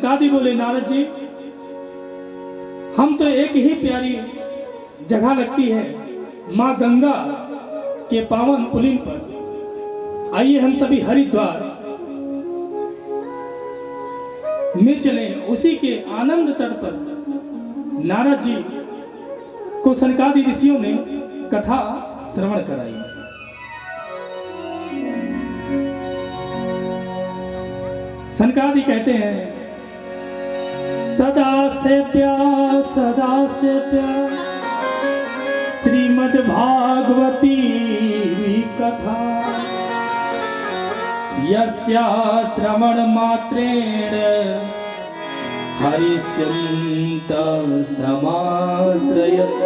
सनकादि बोले नारद जी, हम तो एक ही प्यारी जगह लगती है माँ गंगा के पावन पुलिन पर, आइए हम सभी हरिद्वार में चले। उसी के आनंद तट पर नारद जी को सनकादि ऋषियों ने कथा श्रवण कराई। सनकादि कहते हैं, सदा से प्यार श्रीमद् भागवती कथा, यस्या श्रवण मात्रेण हरिश्चिंत समाश्रयत्।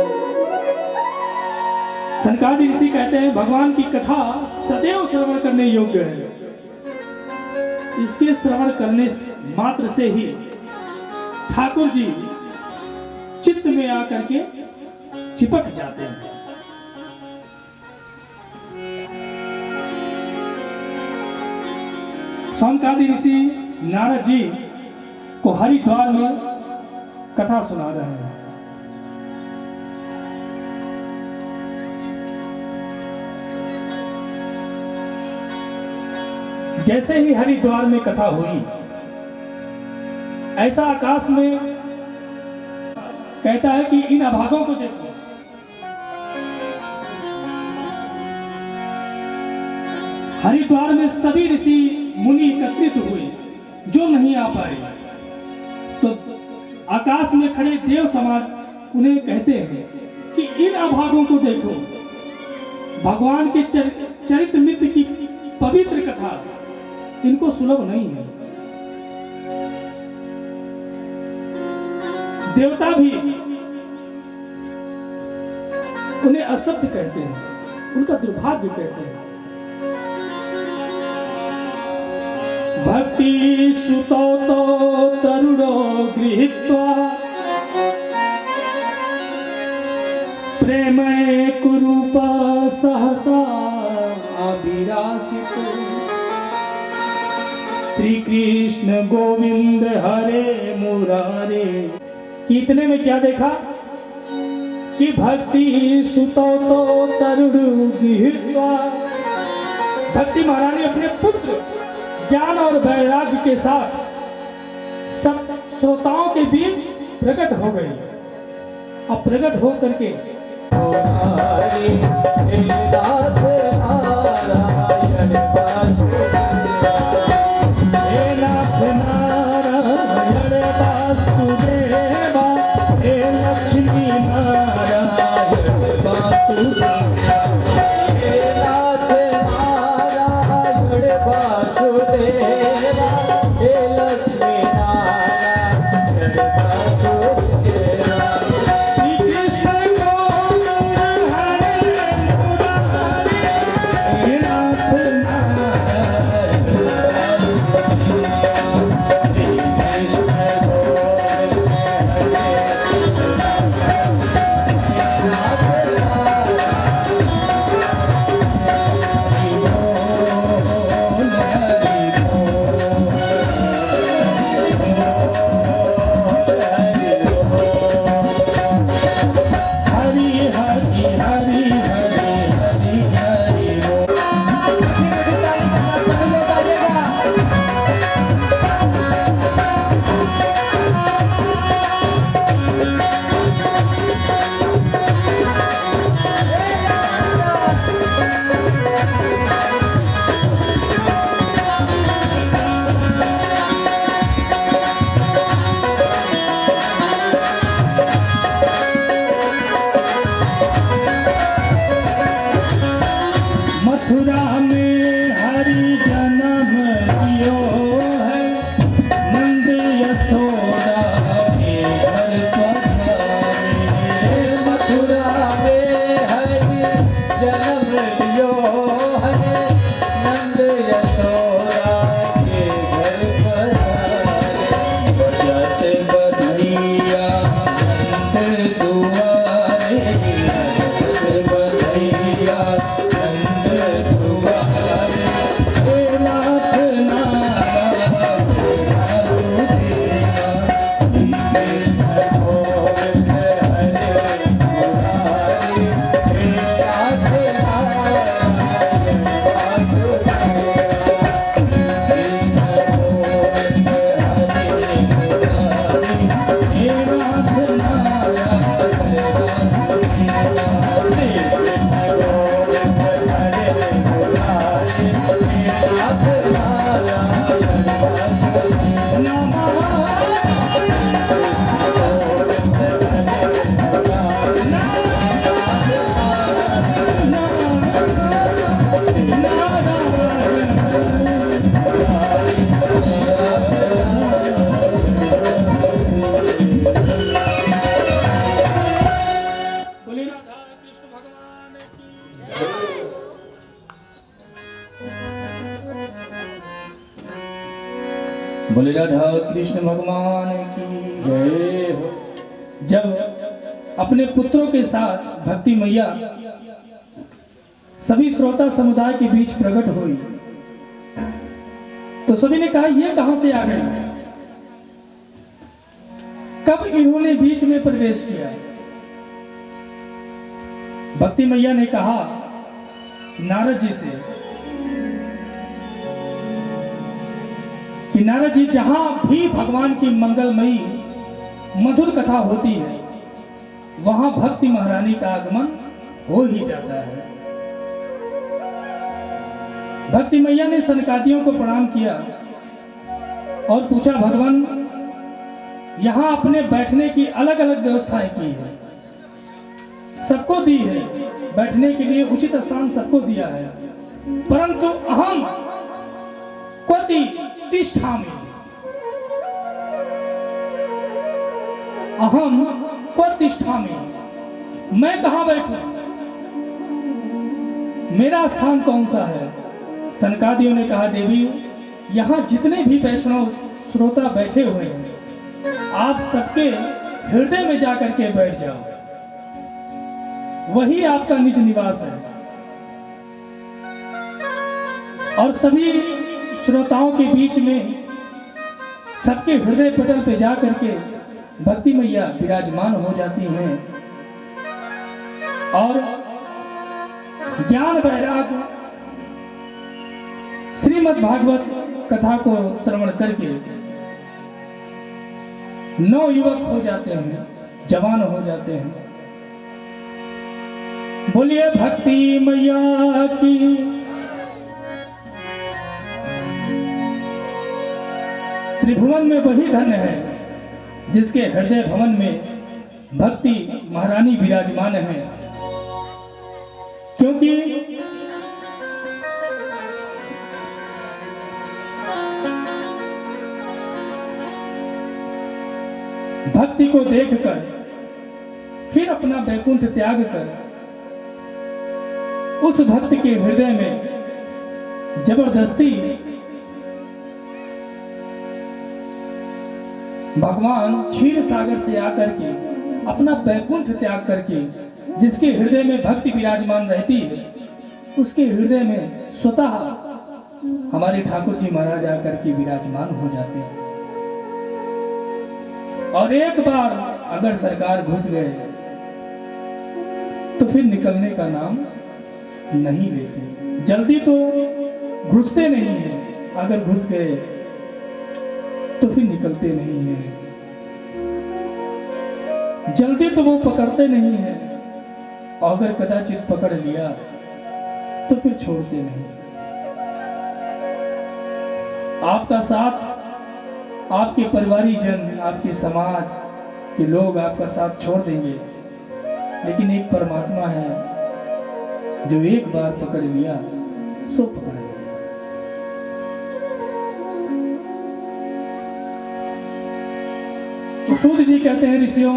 सनकादि ऋषि कहते हैं, भगवान की कथा सदैव श्रवण करने योग्य है। इसके श्रवण करने मात्र से ही ठाकुर जी चित्त में आकर के चिपक जाते हैं। सनकादि ऋषि नारद जी को हरिद्वार में कथा सुना रहे हैं। जैसे ही हरिद्वार में कथा हुई, ऐसा आकाश में कहता है कि इन अभागों को देखो। हरिद्वार में सभी ऋषि मुनि एकत्रित हुए, जो नहीं आ पाए तो आकाश में खड़े देव समाज उन्हें कहते हैं कि इन अभागों को देखो। भगवान के चरितमित्र की पवित्र कथा इनको सुलभ नहीं है। देवता भी उन्हें अशब्द कहते हैं, उनका दुर्भाग्य कहते हैं। भक्ति सुतो तो तरुणो गृहीत्वा प्रेमये कुरूप सहसा अभिलाषितो। श्री कृष्ण गोविंद हरे मुरारे। कितने में क्या देखा कि भक्ति सुतो तो तरुण गृहीत्वा, भक्ति महारानी अपने पुत्र ज्ञान और वैराग्य के साथ सब श्रोताओं के बीच प्रकट हो गई। अब प्रकट हो करके लक्ष्मी बोले राधा कृष्ण भगवान की जय हो। जब अपने पुत्रों के साथ भक्ति मैया सभी श्रोता समुदाय के बीच प्रकट हुई तो सभी ने कहा ये कहां से आ गई, कब इन्होंने बीच में प्रवेश किया। भक्ति मैया ने कहा नारद जी से कि नारद जी जहां भी भगवान की मंगलमयी मधुर कथा होती है वहां भक्ति महारानी का आगमन हो ही जाता है। भक्ति मैया ने सनकादियों को प्रणाम किया और पूछा भगवान यहां अपने बैठने की अलग अलग व्यवस्थाएं की है, सबको दी है, बैठने के लिए उचित स्थान सबको दिया है, परंतु अहम क्वति तिष्ठामि, अहम क्व तिष्ठामि, मैं कहां बैठूं, मेरा स्थान कौन सा है। सनकादियों ने कहा देवी यहां जितने भी वैष्णव श्रोता बैठे हुए हैं आप सबके हृदय में जाकर के बैठ जाओ, वही आपका निज निवास है। और सभी श्रोताओं के बीच में सबके हृदय पटल पे जा करके भक्ति मैया विराजमान हो जाती हैं और ज्ञान वैराग श्रीमद् भागवत कथा को श्रवण करके नौ युवक हो जाते हैं, जवान हो जाते हैं। बोलिए भक्ति मैया की। त्रिभुवन में वही धन्य है जिसके हृदय भवन में भक्ति महारानी विराजमान है, क्योंकि भक्ति को देखकर फिर अपना वैकुंठ त्याग कर उस भक्त के हृदय में जबरदस्ती भगवान क्षीर सागर से आकर के अपना वैकुंठ त्याग करके जिसके हृदय में भक्ति विराजमान रहती है उसके हृदय में स्वतः हमारे ठाकुर जी महाराज आकर के विराजमान हो जाते हैं। और एक बार अगर सरकार घुस गए तो फिर निकलने का नाम नहीं लेते। जल्दी तो घुसते नहीं है, अगर घुस गए तो फिर निकलते नहीं है। जल्दी तो वो पकड़ते नहीं है, और अगर कदाचित पकड़ लिया तो फिर छोड़ते नहीं। आपका साथ, आपके परिवारीजन, आपके समाज के लोग आपका साथ छोड़ देंगे, लेकिन एक परमात्मा है जो एक बार पकड़ लिया सो पकड़ लिया। तो सूत जी कहते हैं ऋषियों,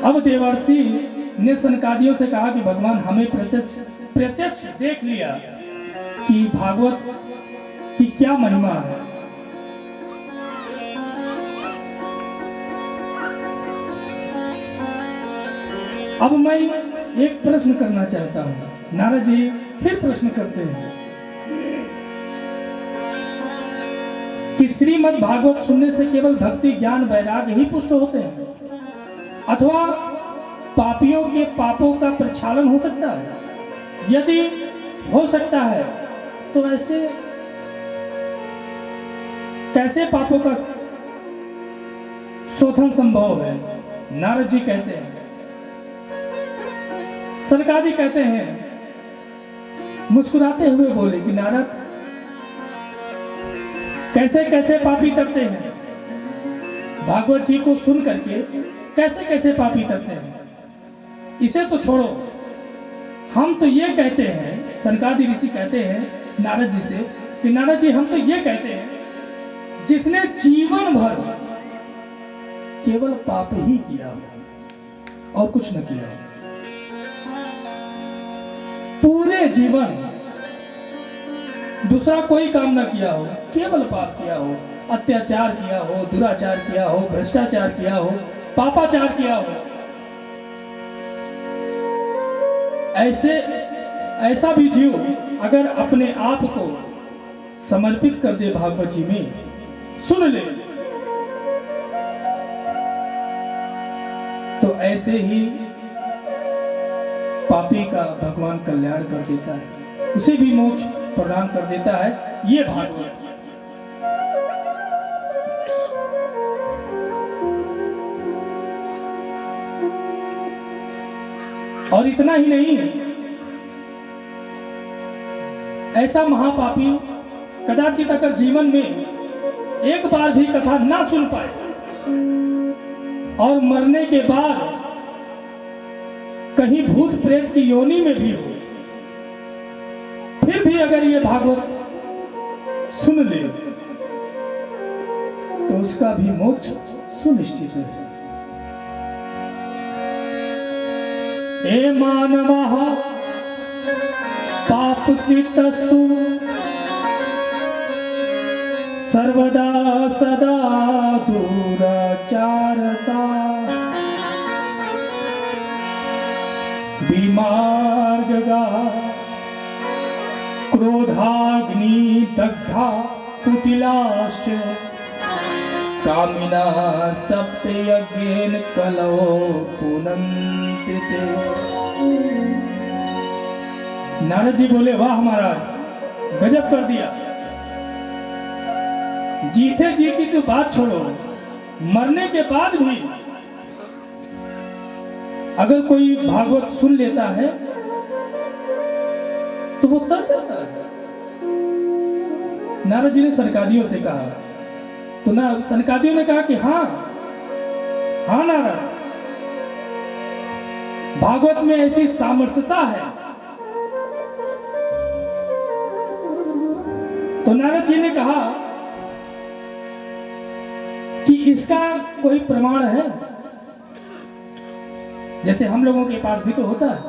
अब देवर्षि ने सनकादियों से कहा कि भगवान हमें प्रत्यक्ष देख लिया कि भागवत की क्या महिमा है। अब मैं एक प्रश्न करना चाहता हूं। नारद जी फिर प्रश्न करते हैं कि श्रीमद् भागवत सुनने से केवल भक्ति ज्ञान वैराग्य ही पुष्ट होते हैं, अथवा पापियों के पापों का प्रक्षालन हो सकता है? यदि हो सकता है तो ऐसे कैसे पापों का शोधन संभव है? नारद जी कहते हैं, सनकादि कहते हैं, मुस्कुराते हुए बोले कि नारद, कैसे कैसे पापी तपते हैं, भागवत जी को सुन करके कैसे कैसे पापी तपते हैं। इसे तो छोड़ो, हम तो ये कहते हैं, सनकादि ऋषि कहते हैं नारद जी से कि नारद जी, हम तो ये कहते हैं, जिसने जीवन भर केवल पाप ही किया हो और कुछ न किया, पूरे जीवन दूसरा कोई काम न किया हो, केवल पाप किया हो, अत्याचार किया हो, दुराचार किया हो, भ्रष्टाचार किया हो, पापाचार किया हो, ऐसा भी जीव अगर अपने आप को समर्पित कर दे भागवत जी में, सुन ले, तो ऐसे ही पापी का भगवान कल्याण कर देता है, उसे भी मोक्ष प्रदान कर देता है ये भागवत। और इतना ही नहीं, ऐसा महापापी कदाचित अगर जीवन में एक बार भी कथा ना सुन पाए और मरने के बाद कहीं भूत प्रेत की योनि में भी हो, फिर भी अगर ये भागवत सुन ले तो उसका भी मोक्ष सुनिश्चित है। हे मानवः पापकृतस्तु सर्वदा सदा दुराचारता विमार्गगा क्रोधाग्नि दग्धा कुटिलाश्च कामिना सप्तयज्ञेन कलो पुनन्ति ते। नारद जी बोले, वाह महाराज, गजब कर दिया। जीते जी की तो बात छोड़ो, मरने के बाद भी अगर कोई भागवत सुन लेता है तो वो तर जाता है। नारद जी ने सनकादियों से कहा, तो ना सनकादियों ने कहा कि हाँ हाँ नारद, भागवत में ऐसी सामर्थ्यता है। तो नारद जी ने कहा कि इसका कोई प्रमाण है? जैसे हम लोगों के पास भी तो होता है,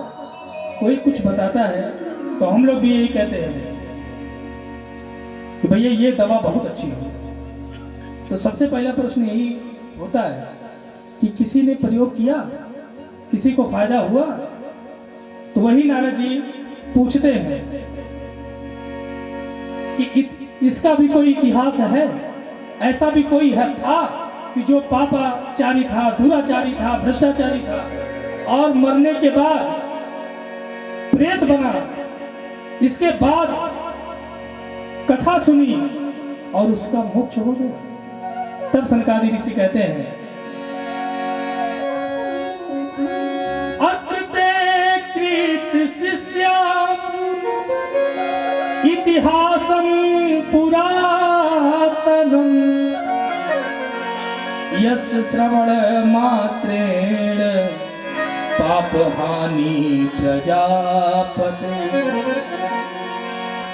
कोई कुछ बताता है तो हम लोग भी यही कहते हैं कि भैया ये दवा बहुत अच्छी है। तो सबसे पहला प्रश्न यही होता है कि किसी ने प्रयोग किया, किसी को फायदा हुआ? तो वही नारद जी पूछते हैं कि इसका भी कोई इतिहास है? ऐसा भी कोई है था कि जो पापाचारी था, दुराचारी था, भ्रष्टाचारी था और मरने के बाद प्रेत बना, इसके बाद कथा सुनी और उसका मोक्ष हो गया? तब सनकादि ऋषि कहते हैं, अत्र ते कृत शिष्या इतिहासं पुरातनम् यस्य श्रवण मात्रेण पापहानि प्रजापते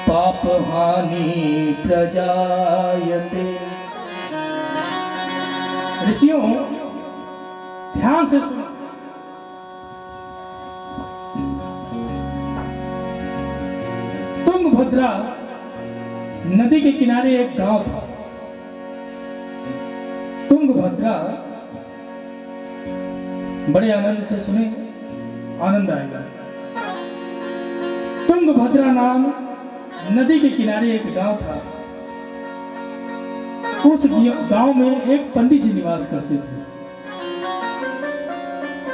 पापहानि प्रजायते। ऋषियों, ध्यान से सुनो। तुंगभद्रा नदी के किनारे एक गांव था। तुंगभद्रा, बड़े आनंद से सुने, आनंद आएगा। तुंगभद्रा नाम नदी के किनारे एक गांव था। उस गांव में एक पंडित जी निवास करते थे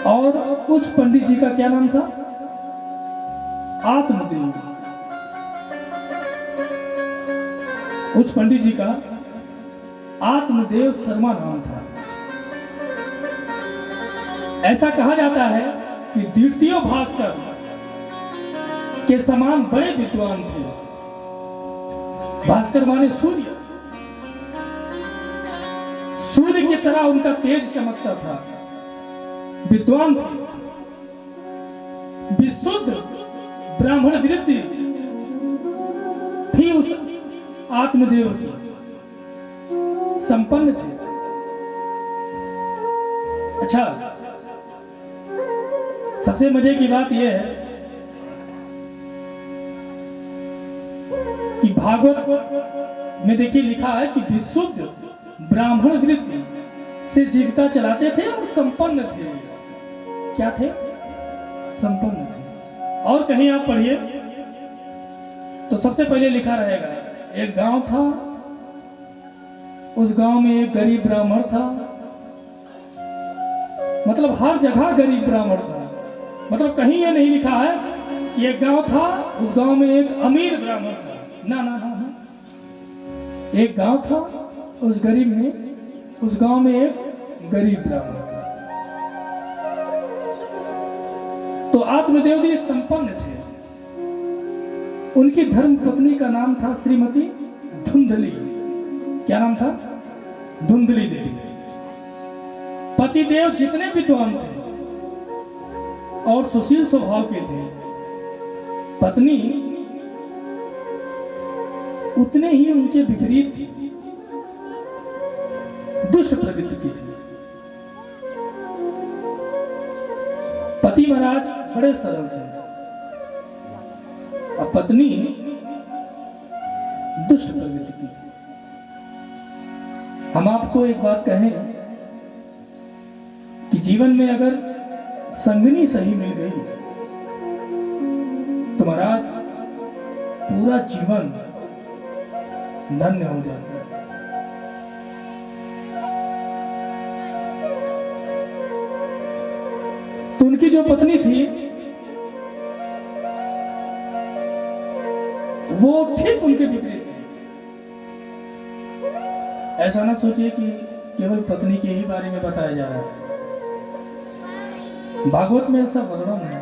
और उस पंडित जी का क्या नाम था? आत्मदेव। उस पंडित जी का आत्मदेव शर्मा नाम था। ऐसा कहा जाता है कि द्वितीय भास्कर के समान बड़े विद्वान थे। भास्कर माने सूर्य, सूर्य की तरह उनका तेज चमकता था। विद्वान थे, विशुद्ध ब्राह्मण वृत्ति थी उस आत्मदेव की, संपन्न थे। अच्छा, सबसे मजे की बात यह है कि भागवत में देखिए लिखा है कि विशुद्ध ब्राह्मण वृत्ति से जीविका चलाते थे और संपन्न थे। क्या थे? संपन्न थे। और कहीं आप पढ़िए तो सबसे पहले लिखा रहेगा, एक गांव था, उस गांव में एक गरीब ब्राह्मण था। मतलब हर जगह गरीब ब्राह्मण था। मतलब कहीं ये नहीं लिखा है कि एक गांव था, उस गांव में एक अमीर ब्राह्मण था। ना ना ना ना, एक गांव था, उस गांव में एक गरीब ब्राह्मण था। तो आत्मदेव जी संपन्न थे। उनकी धर्म पत्नी का नाम था श्रीमती धुंधली। क्या नाम था? धुंधली देवी। पतिदेव जितने विद्वान थे और सुशील स्वभाव के थे, पत्नी उतने ही उनके विपरीत थी, दुष्ट प्रवृत्ति की थी। पति महाराज बड़े सरल थे और पत्नी दुष्ट प्रवृत्ति की थी। हम आपको एक बात कहें कि जीवन में अगर संगनी सही मिल गई तो महाराज पूरा जीवन धन्य हो जाता है। तो उनकी जो पत्नी थी वो ठीक उनके विपरीत थी। ऐसा ना सोचिए कि केवल पत्नी के ही बारे में बताया जा रहा है। भागवत में ऐसा वर्णन है।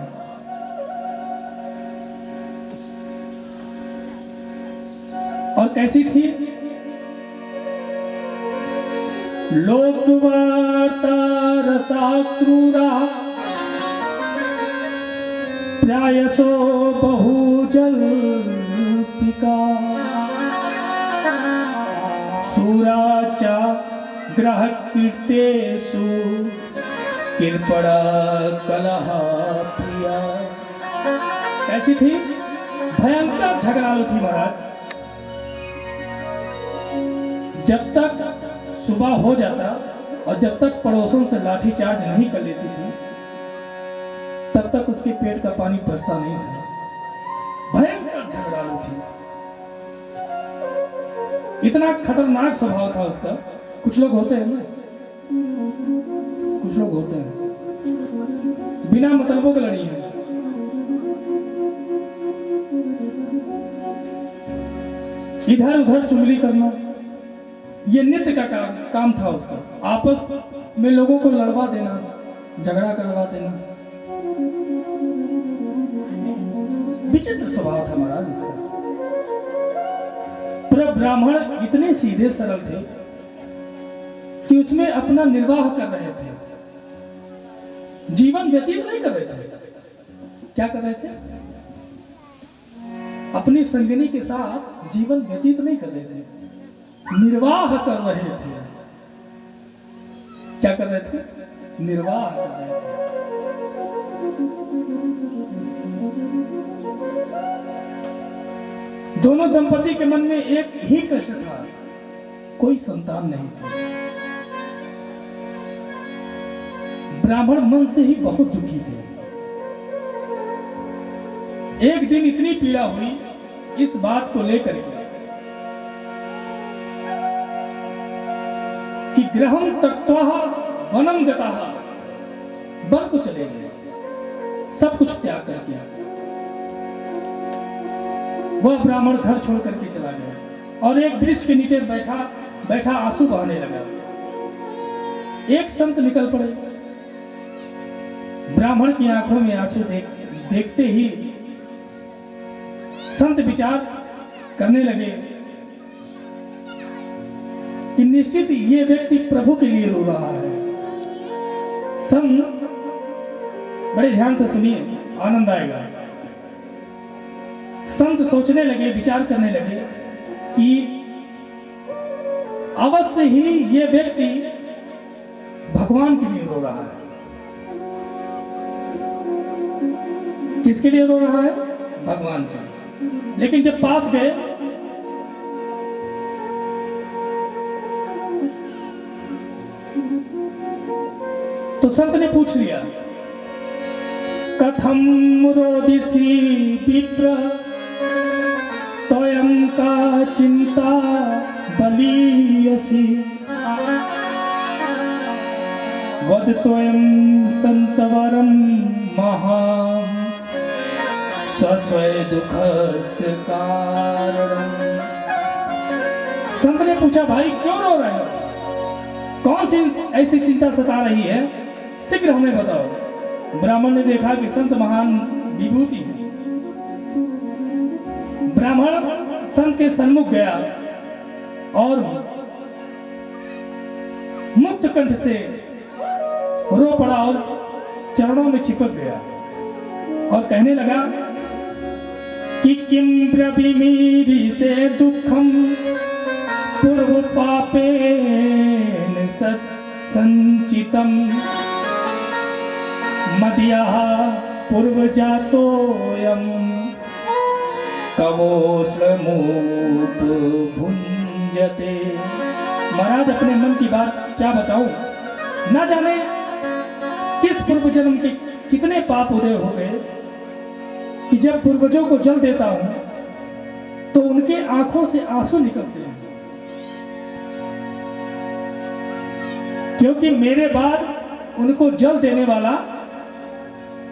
और कैसी थी? लोकवार्ता रता क्रूरा प्रायसो बहुजल पिका सूराचा ग्रह कीर्तेषु कृपणा कलह प्रिया। ऐसी थी, भयंकर झगड़ालू थी महाराज। जब तक सुबह हो जाता और जब तक पड़ोसन से लाठीचार्ज नहीं कर लेती थी तब तक उसके पेट का पानी बचता नहीं था। भयंकर झगड़ालू थी। इतना खतरनाक स्वभाव था उसका। कुछ लोग होते हैं ना, कुछ लोग होते हैं बिना मतलबों के लड़ी है। इधर उधर चुगली करना ये नित्य का काम था उसका। आपस में लोगों को लड़वा देना, झगड़ा करवा देना। विचित्र स्वभाव था महाराज उसका। पर ब्राह्मण इतने सीधे सरल थे कि उसमें अपना निर्वाह कर रहे थे, जीवन व्यतीत नहीं कर रहे थे। क्या कर रहे थे? अपनी संगिनी के साथ जीवन व्यतीत नहीं कर रहे थे, निर्वाह कर रहे थे। क्या कर रहे थे? निर्वाह कर रहे थे। दोनों दंपति के मन में एक ही कष्ट था, कोई संतान नहीं थी। ब्राह्मण मन से ही बहुत दुखी थे। एक दिन इतनी पीड़ा हुई इस बात को लेकर के कि गृहं त्यक्त्वा वनं गतः, वन को चले गए, सब कुछ त्याग करके। वह ब्राह्मण घर छोड़ करके चला गया और एक वृक्ष के नीचे बैठा बैठा आंसू बहाने लगा। एक संत निकल पड़े, ब्राह्मण की आंखों में आंसू देखते ही संत विचार करने लगे कि निश्चित ये व्यक्ति प्रभु के लिए रो रहा है। संत बड़े ध्यान से सुनिए, आनंद आएगा। संत सोचने लगे, विचार करने लगे कि अवश्य ही ये व्यक्ति भगवान के लिए रो रहा है। किसके लिए रो रहा है? भगवान के। लेकिन जब पास गए तो संत ने पूछ लिया, कथम रोदिसी विप्र तोयम का चिंता बलीयसी वद तोयम संतवरम महा स्वस्वय दुखस्य कारणम। संत ने पूछा, भाई क्यों रो रहे हो? कौन सी ऐसी चिंता सता रही है? शीघ्र हमें बताओ। ब्राह्मण ने देखा कि संत महान विभूति है। ब्राह्मण संत के सन्मुख गया और मुक्त कंठ से रो पड़ा और चरणों में चिपक गया और कहने लगा कि किम ब्रवीमीरि से दुखम पूर्व पापेन संचितम मदिया पूर्व जातोयम कवोष्णमूप भुंजते। महाराज, अपने मन की बात क्या बताऊं, ना जाने किस पूर्व जन्म के कितने पाप उदय हो गए कि जब पूर्वजों को जल देता हूं तो उनके आंखों से आंसू निकलते हैं, क्योंकि मेरे बाद उनको जल देने वाला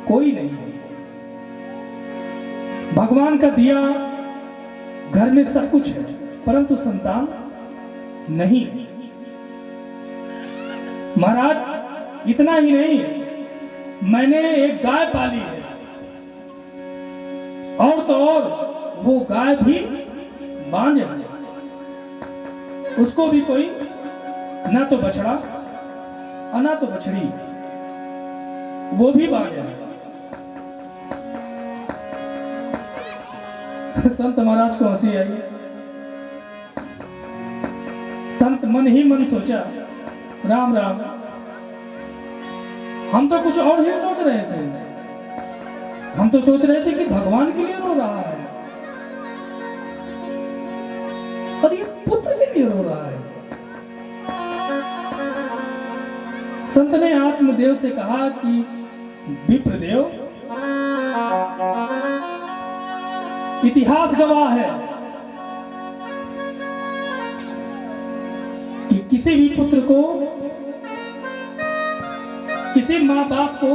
कोई नहीं है। भगवान का दिया घर में सब कुछ है, परंतु संतान नहीं है। महाराज, इतना ही नहीं, मैंने एक गाय पाली है, और तो और वो गाय भी बांझ है, उसको भी कोई ना तो बछड़ा और ना तो बछड़ी, वो भी बांझ है। संत महाराज को हंसी आई। संत मन ही मन सोचा, राम राम, हम तो कुछ और ही सोच रहे थे। हम तो सोच रहे थे कि भगवान के लिए रो रहा है और ये पुत्र के लिए रो रहा है। संत ने आत्मदेव से कहा कि विप्रदेव, इतिहास गवाह है कि किसी भी पुत्र को, किसी मां बाप को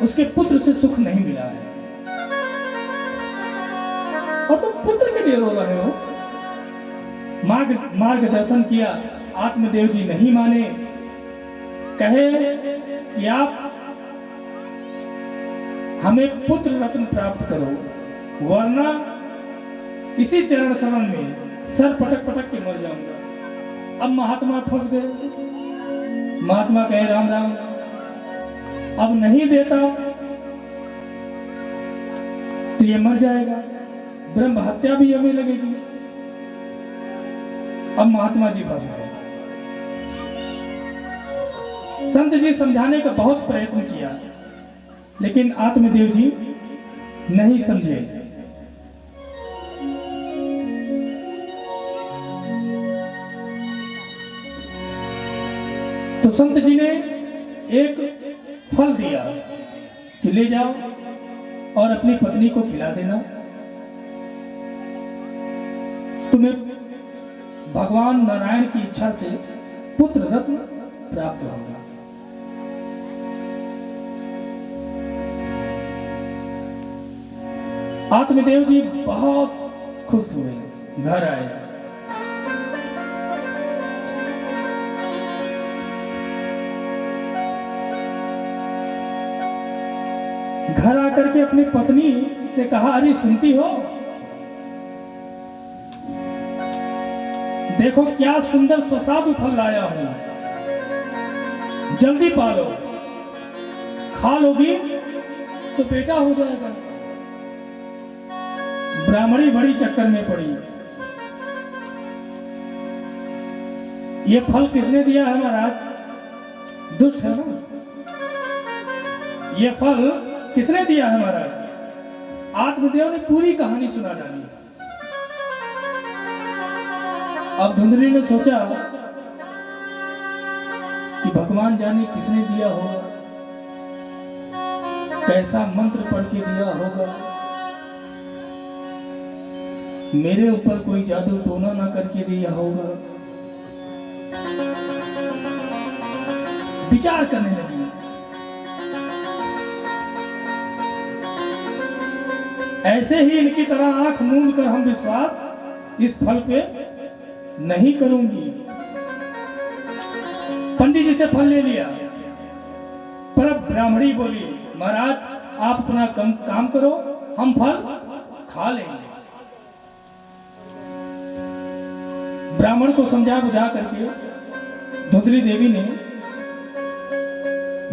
उसके पुत्र से सुख नहीं मिला है, और तुम पुत्र के लिए रो रहे हो। मार्गदर्शन किया, आत्मदेव जी नहीं माने, कहे कि आप हमें पुत्र रत्न प्राप्त करो, वरना इसी चरण शरण में सर पटक पटक के मर जाऊंगा। अब महात्मा फंस गए। महात्मा कहे, राम राम, अब नहीं देता तो ये मर जाएगा, ब्रह्म हत्या भी हमें लगेगी। अब महात्मा जी फंस गए। संत जी समझाने का बहुत प्रयत्न किया, लेकिन आत्मदेव जी नहीं समझे। तो संत जी ने एक फल दिया कि ले जाओ और अपनी पत्नी को खिला देना, तुम्हें भगवान नारायण की इच्छा से पुत्र रत्न प्राप्त होगा। आत्मदेव जी बहुत खुश हुए, घर आए। घर आकर के अपनी पत्नी से कहा, अरे सुनती हो, देखो क्या सुंदर सुस्वादु फल लाया हूं, जल्दी पालो, खा लोगी तो बेटा हो जाएगा। ब्राह्मणी बड़ी चक्कर में पड़ी। ये फल किसने दिया है महाराज? दुष्ट है ना। ये फल किसने दिया है महाराज? आत्मदेव ने पूरी कहानी सुना डाली। अब धुंधली ने सोचा कि भगवान जाने किसने दिया होगा, कैसा मंत्र पढ़ के दिया होगा, मेरे ऊपर कोई जादू टोना ना करके दिया होगा। विचार करने लगी। ऐसे ही इनकी तरह आंख मूंद कर हम विश्वास इस फल पे नहीं करूंगी। पंडित जी से फल ले लिया, पर अब ब्राह्मणी बोली, महाराज आप अपना काम करो, हम फल खा लेंगे। ब्राह्मण को समझा बुझा करके धुंधली देवी ने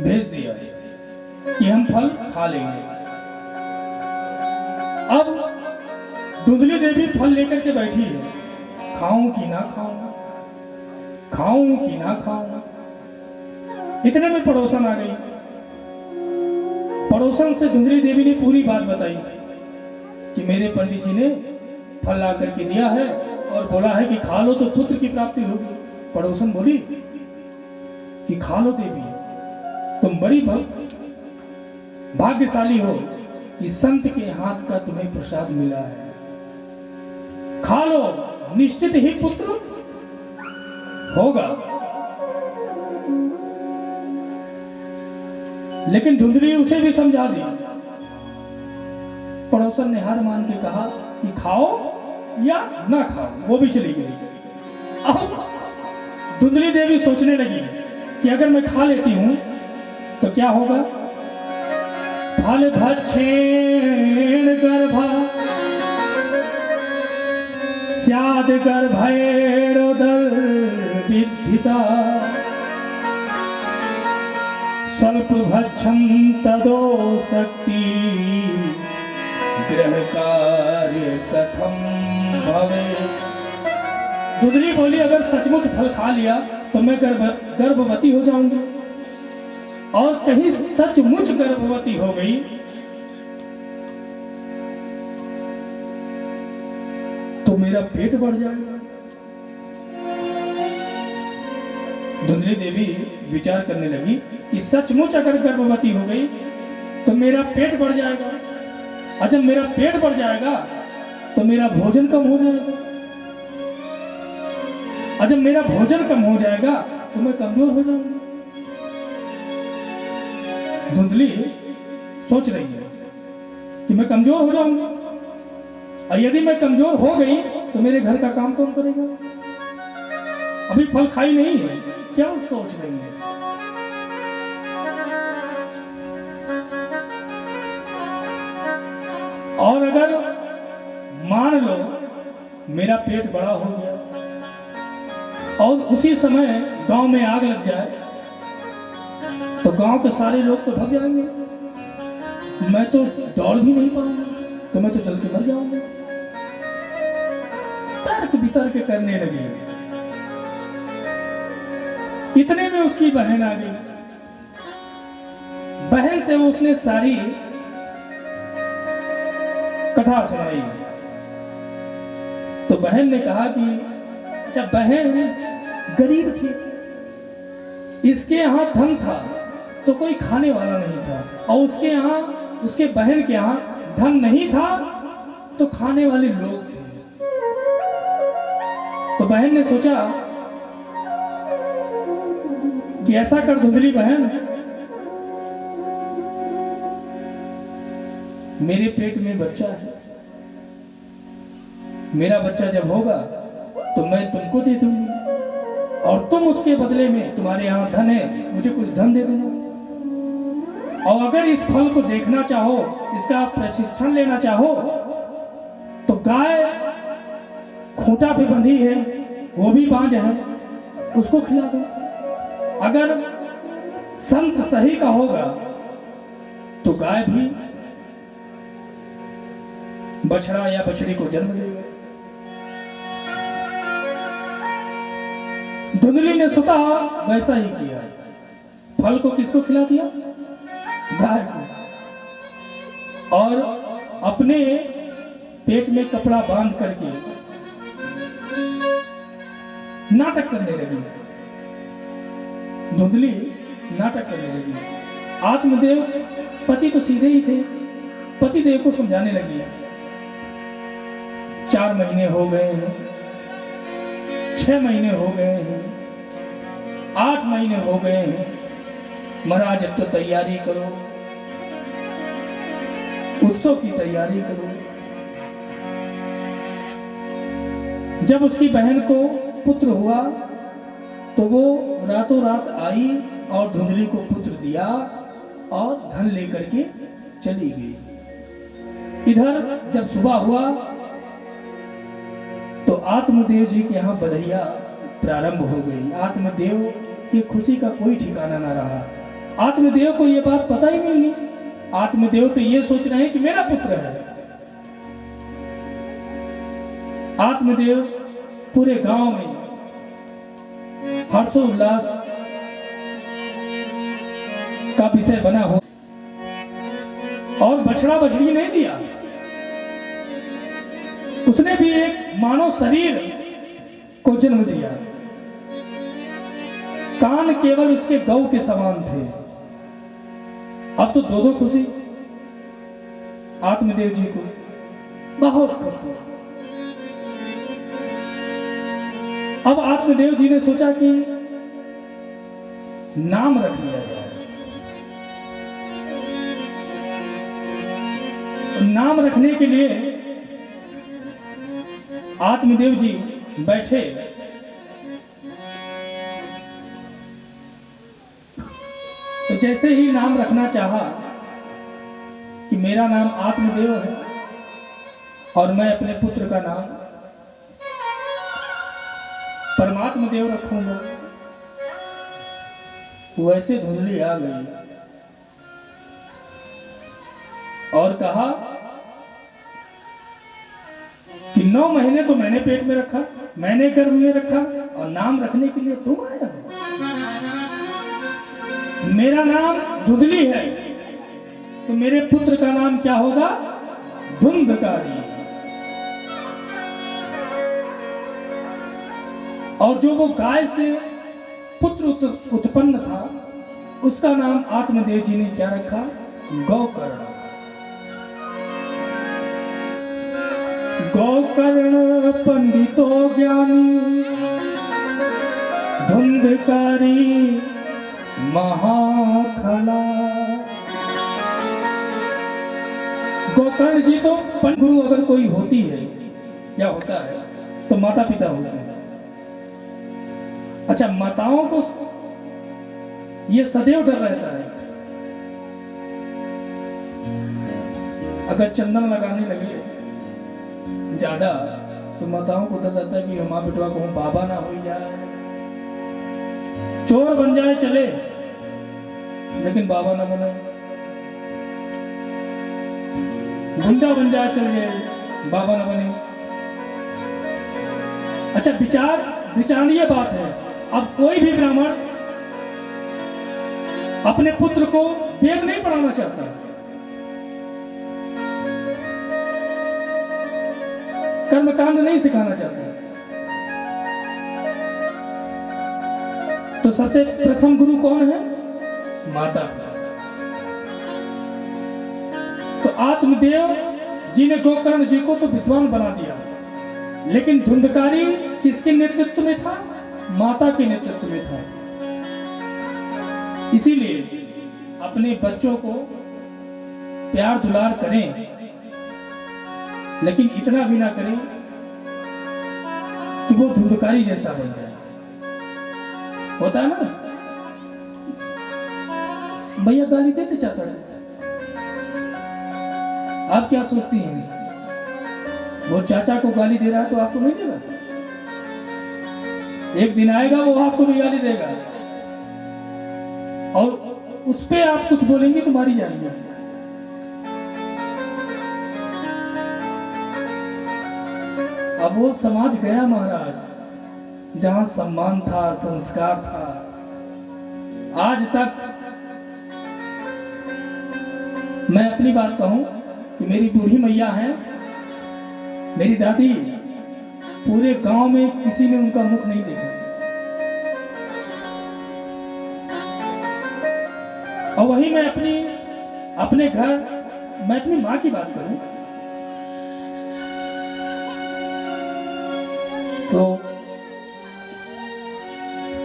भेज दिया कि हम फल खा लेंगे। अब धुंधली देवी फल लेकर के बैठी है, खाऊं कि ना खाऊं, खाऊं कि ना खाऊं। इतने में पड़ोसन आ गई। पड़ोसन से धुंधली देवी ने पूरी बात बताई कि मेरे पंडित जी ने फल ला करके दिया है और बोला है कि खा लो तो पुत्र की प्राप्ति होगी। पड़ोसन बोली कि खा लो देवी, तुम बड़ी भाग्यशाली हो कि संत के हाथ का तुम्हें प्रसाद मिला है, खा लो, निश्चित ही पुत्र होगा। लेकिन धुंधली उसे भी समझा दी। पड़ोसन ने हार मान के कहा कि खाओ या ना खाओ, वो भी चली गई। अब धुंधली देवी सोचने लगी कि अगर मैं खा लेती हूं तो क्या होगा। फल भक्षेण गर्भा स्याद गर्भैरोदर विद्धिता स्वल्प भक्षम तदो शक्ति ग्रह कार्य कथम भवे। धुंधली बोली, अगर सचमुच फल खा लिया तो मैं गर्भवती हो जाऊंगी, और कहीं सचमुच गर्भवती हो गई तो मेरा पेट बढ़ जाएगा। धुंधली देवी विचार करने लगी कि सचमुच अगर गर्भवती हो गई तो मेरा पेट बढ़ जाएगा, और जब मेरा पेट बढ़ जाएगा तो मेरा भोजन कम हो जाएगा, और जब मेरा भोजन कम हो जाएगा तो मैं कमजोर हो जाऊंगा। धुंधली सोच रही है कि मैं कमजोर हो जाऊंगी, और यदि मैं कमजोर हो गई तो मेरे घर का काम कौन करेगा। अभी फल खाई नहीं है, क्या सोच रही है। और अगर मान लो मेरा पेट बड़ा हो गया और उसी समय गांव में आग लग जाए तो गांव के सारे लोग तो भाग जाएंगे, मैं तो दौड़ भी नहीं पाऊंगा, तो मैं तो जल के मर जाऊंगा। तर्क वितर्क करने लगे। इतने में उसकी बहन आ गई। बहन से उसने सारी कथा सुनाई। तो बहन ने कहा कि अच्छा, बहन गरीब थी, इसके यहां धन था तो कोई खाने वाला नहीं था, और उसके यहां, उसके बहन के यहां धन नहीं था तो खाने वाले लोग थे। तो बहन ने सोचा कि ऐसा कर धुंधली बहन, मेरे पेट में बच्चा है, मेरा बच्चा जब होगा तो मैं तुमको दे दूंगी और तुम उसके बदले में, तुम्हारे यहाँ धन है, मुझे कुछ धन दे देना। और अगर इस फल को देखना चाहो, इसका प्रशिक्षण लेना चाहो, तो गाय खूंटा पे बंधी है, वो भी बांझ है, उसको खिला दो। अगर संत सही का होगा तो गाय भी बछड़ा या बछड़ी को जन्म देगा। धुंधली ने स्वतः वैसा ही किया। फल को किसको खिला दिया? गाय को। और अपने पेट में कपड़ा बांध करके नाटक करने लगी। धुंधली नाटक करने लगी। आत्मदेव पति तो सीधे ही थे, पतिदेव को समझाने लगी। 4 महीने हो गए हैं, 6 महीने हो गए हैं, 8 महीने हो गए हैं, महाराज अब तो तैयारी करो, उत्सव की तैयारी करो। जब उसकी बहन को पुत्र हुआ तो वो रातों रात आई और धुंधली को पुत्र दिया और धन लेकर के चली गई। इधर जब सुबह हुआ तो आत्मदेव जी के यहाँ बधैया प्रारंभ हो गई। आत्मदेव की खुशी का कोई ठिकाना ना रहा। आत्मदेव को यह बात पता ही नहीं है। आत्मदेव तो ये सोच रहे हैं कि मेरा पुत्र है। आत्मदेव पूरे गांव में हर्षोल्लास का विषय बना हो। और बछड़ा बछड़ी नहीं दिया, उसने भी एक मानव शरीर को जन्म दिया। कान केवल उसके गौ के समान थे। अब तो दो खुशी आत्मदेव जी को, बहुत खुशी। अब आत्मदेव जी ने सोचा कि नाम रख लिया जाए। नाम रखने के लिए आत्मदेव जी बैठे। तो जैसे ही नाम रखना चाहा कि मेरा नाम आत्मदेव है और मैं अपने पुत्र का नाम परमात्मा देव रखूंगा, वैसे धुंधली आ गई और कहा कि 9 महीने तो मैंने पेट में रखा, मैंने गर्भ में रखा और नाम रखने के लिए तुम आया हो। मेरा नाम धुंधली है तो मेरे पुत्र का नाम क्या होगा? धुंधकारी। और जो वो गाय से पुत्र उत्पन्न था उसका नाम आत्मदेव जी ने क्या रखा? गौकर्ण। गौकर्ण पंडितो ज्ञानी धुंधकारी महाखला। गोकर्ण जी तो गुरु अगर कोई होती है या होता है तो माता पिता होते हैं। अच्छा, माताओं को यह सदैव डर रहता है अगर चंदन लगाने लगे ज्यादा तो माताओं को डर रहता है कि माँ बेटवा को बाबा ना हो जाए, चोर बन जाए चले लेकिन बाबा ना बने, गुंडा बन जाए चल जाए बाबा ना बने। अच्छा, विचारणीय बात है। अब कोई भी ब्राह्मण अपने पुत्र को वेद नहीं पढ़ाना चाहता, कर्मकांड नहीं सिखाना चाहता। तो सबसे प्रथम गुरु कौन है? माता। तो आत्मदेव जी ने गोकर्ण जी को तो विद्वान बना दिया, लेकिन धुंधकारी किसके नेतृत्व में था? माता के नेतृत्व में था। इसीलिए अपने बच्चों को प्यार दुलार करें, लेकिन इतना भी ना करें कि वो धुंधकारी जैसा बन जाए। होता है ना, भैया गाली देते चाचा, आप क्या सोचती हैं? वो चाचा को गाली दे रहा है तो आपको नहीं देगा? एक दिन आएगा वो आपको भी गाली देगा और उस पे आप कुछ बोलेंगे तो मारी जाएंगे। अब वो समाज गया महाराज, जहां सम्मान था, संस्कार था। आज तक मैं अपनी बात कहूं कि मेरी बूढ़ी मैया है, मेरी दादी, पूरे गांव में किसी ने उनका मुख नहीं देखा। और वही मैं अपने घर, मैं अपनी माँ की बात करूं तो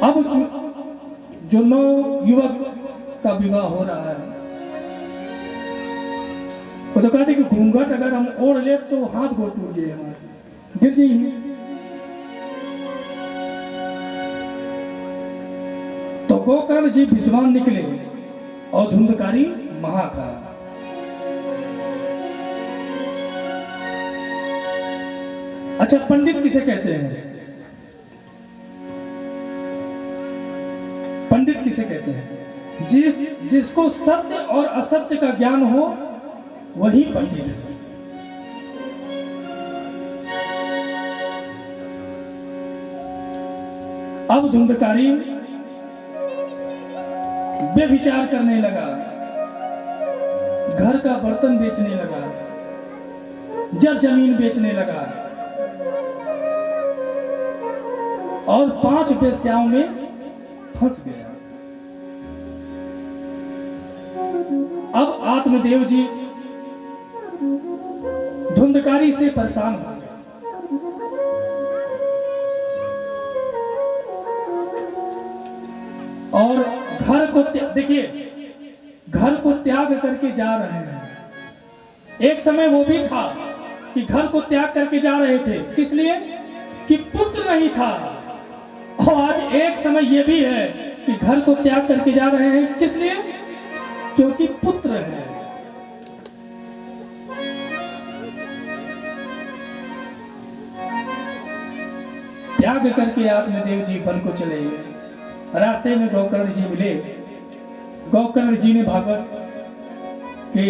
अब जो नौ युवक का विवाह हो रहा है, वो तो कहते कि घूंघट अगर हम ओढ़ ले तो हाथ गोड़ टूट जाए, हमारे गिर जाइए। तो गोकर्ण जी विद्वान निकले और धुंधकारी महाखा। अच्छा, पंडित किसे कहते हैं? पंडित किसे कहते हैं? जिसको सत्य और असत्य का ज्ञान हो वही पंडित है। अब धुंधकारी बेविचार करने लगा, घर का बर्तन बेचने लगा, जब जमीन बेचने लगा और 5 वेश्याओं में फंस गया। अब आत्मदेव जी धुंधकारी से परेशान हो गए और घर को देखिए, घर को त्याग करके जा रहे हैं। एक समय वो भी था कि घर को त्याग करके जा रहे थे, किस लिए? कि पुत्र नहीं था। और आज एक समय ये भी है कि घर को त्याग करके जा रहे हैं, किस लिए? क्योंकि पुत्र है। त्याग करके आत्मदेव जी वन को चले गए। रास्ते में गोकर्ण जी मिले। गोकर्ण जी ने भागवत के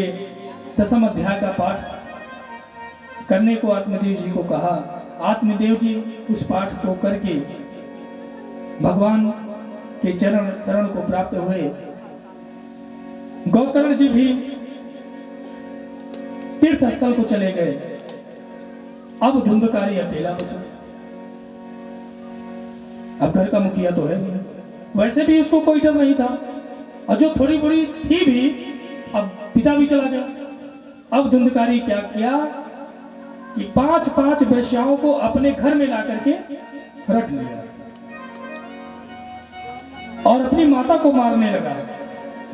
10वें अध्याय का पाठ करने को आत्मदेव जी को कहा। आत्मदेव जी उस पाठ को करके भगवान के चरण शरण को प्राप्त हुए। गोकर्ण जी भी तीर्थ स्थल को चले गए। अब धुंधकारी अकेला बचा। अब घर का मुखिया तो है नहीं, वैसे भी उसको कोई डर नहीं था, और जो थोड़ी बड़ी थी भी, अब पिता भी चला गया। अब धुंधकारी क्या किया कि 5-5 वेश्याओं को अपने घर में ला करके रख लिया और अपनी माता को मारने लगा,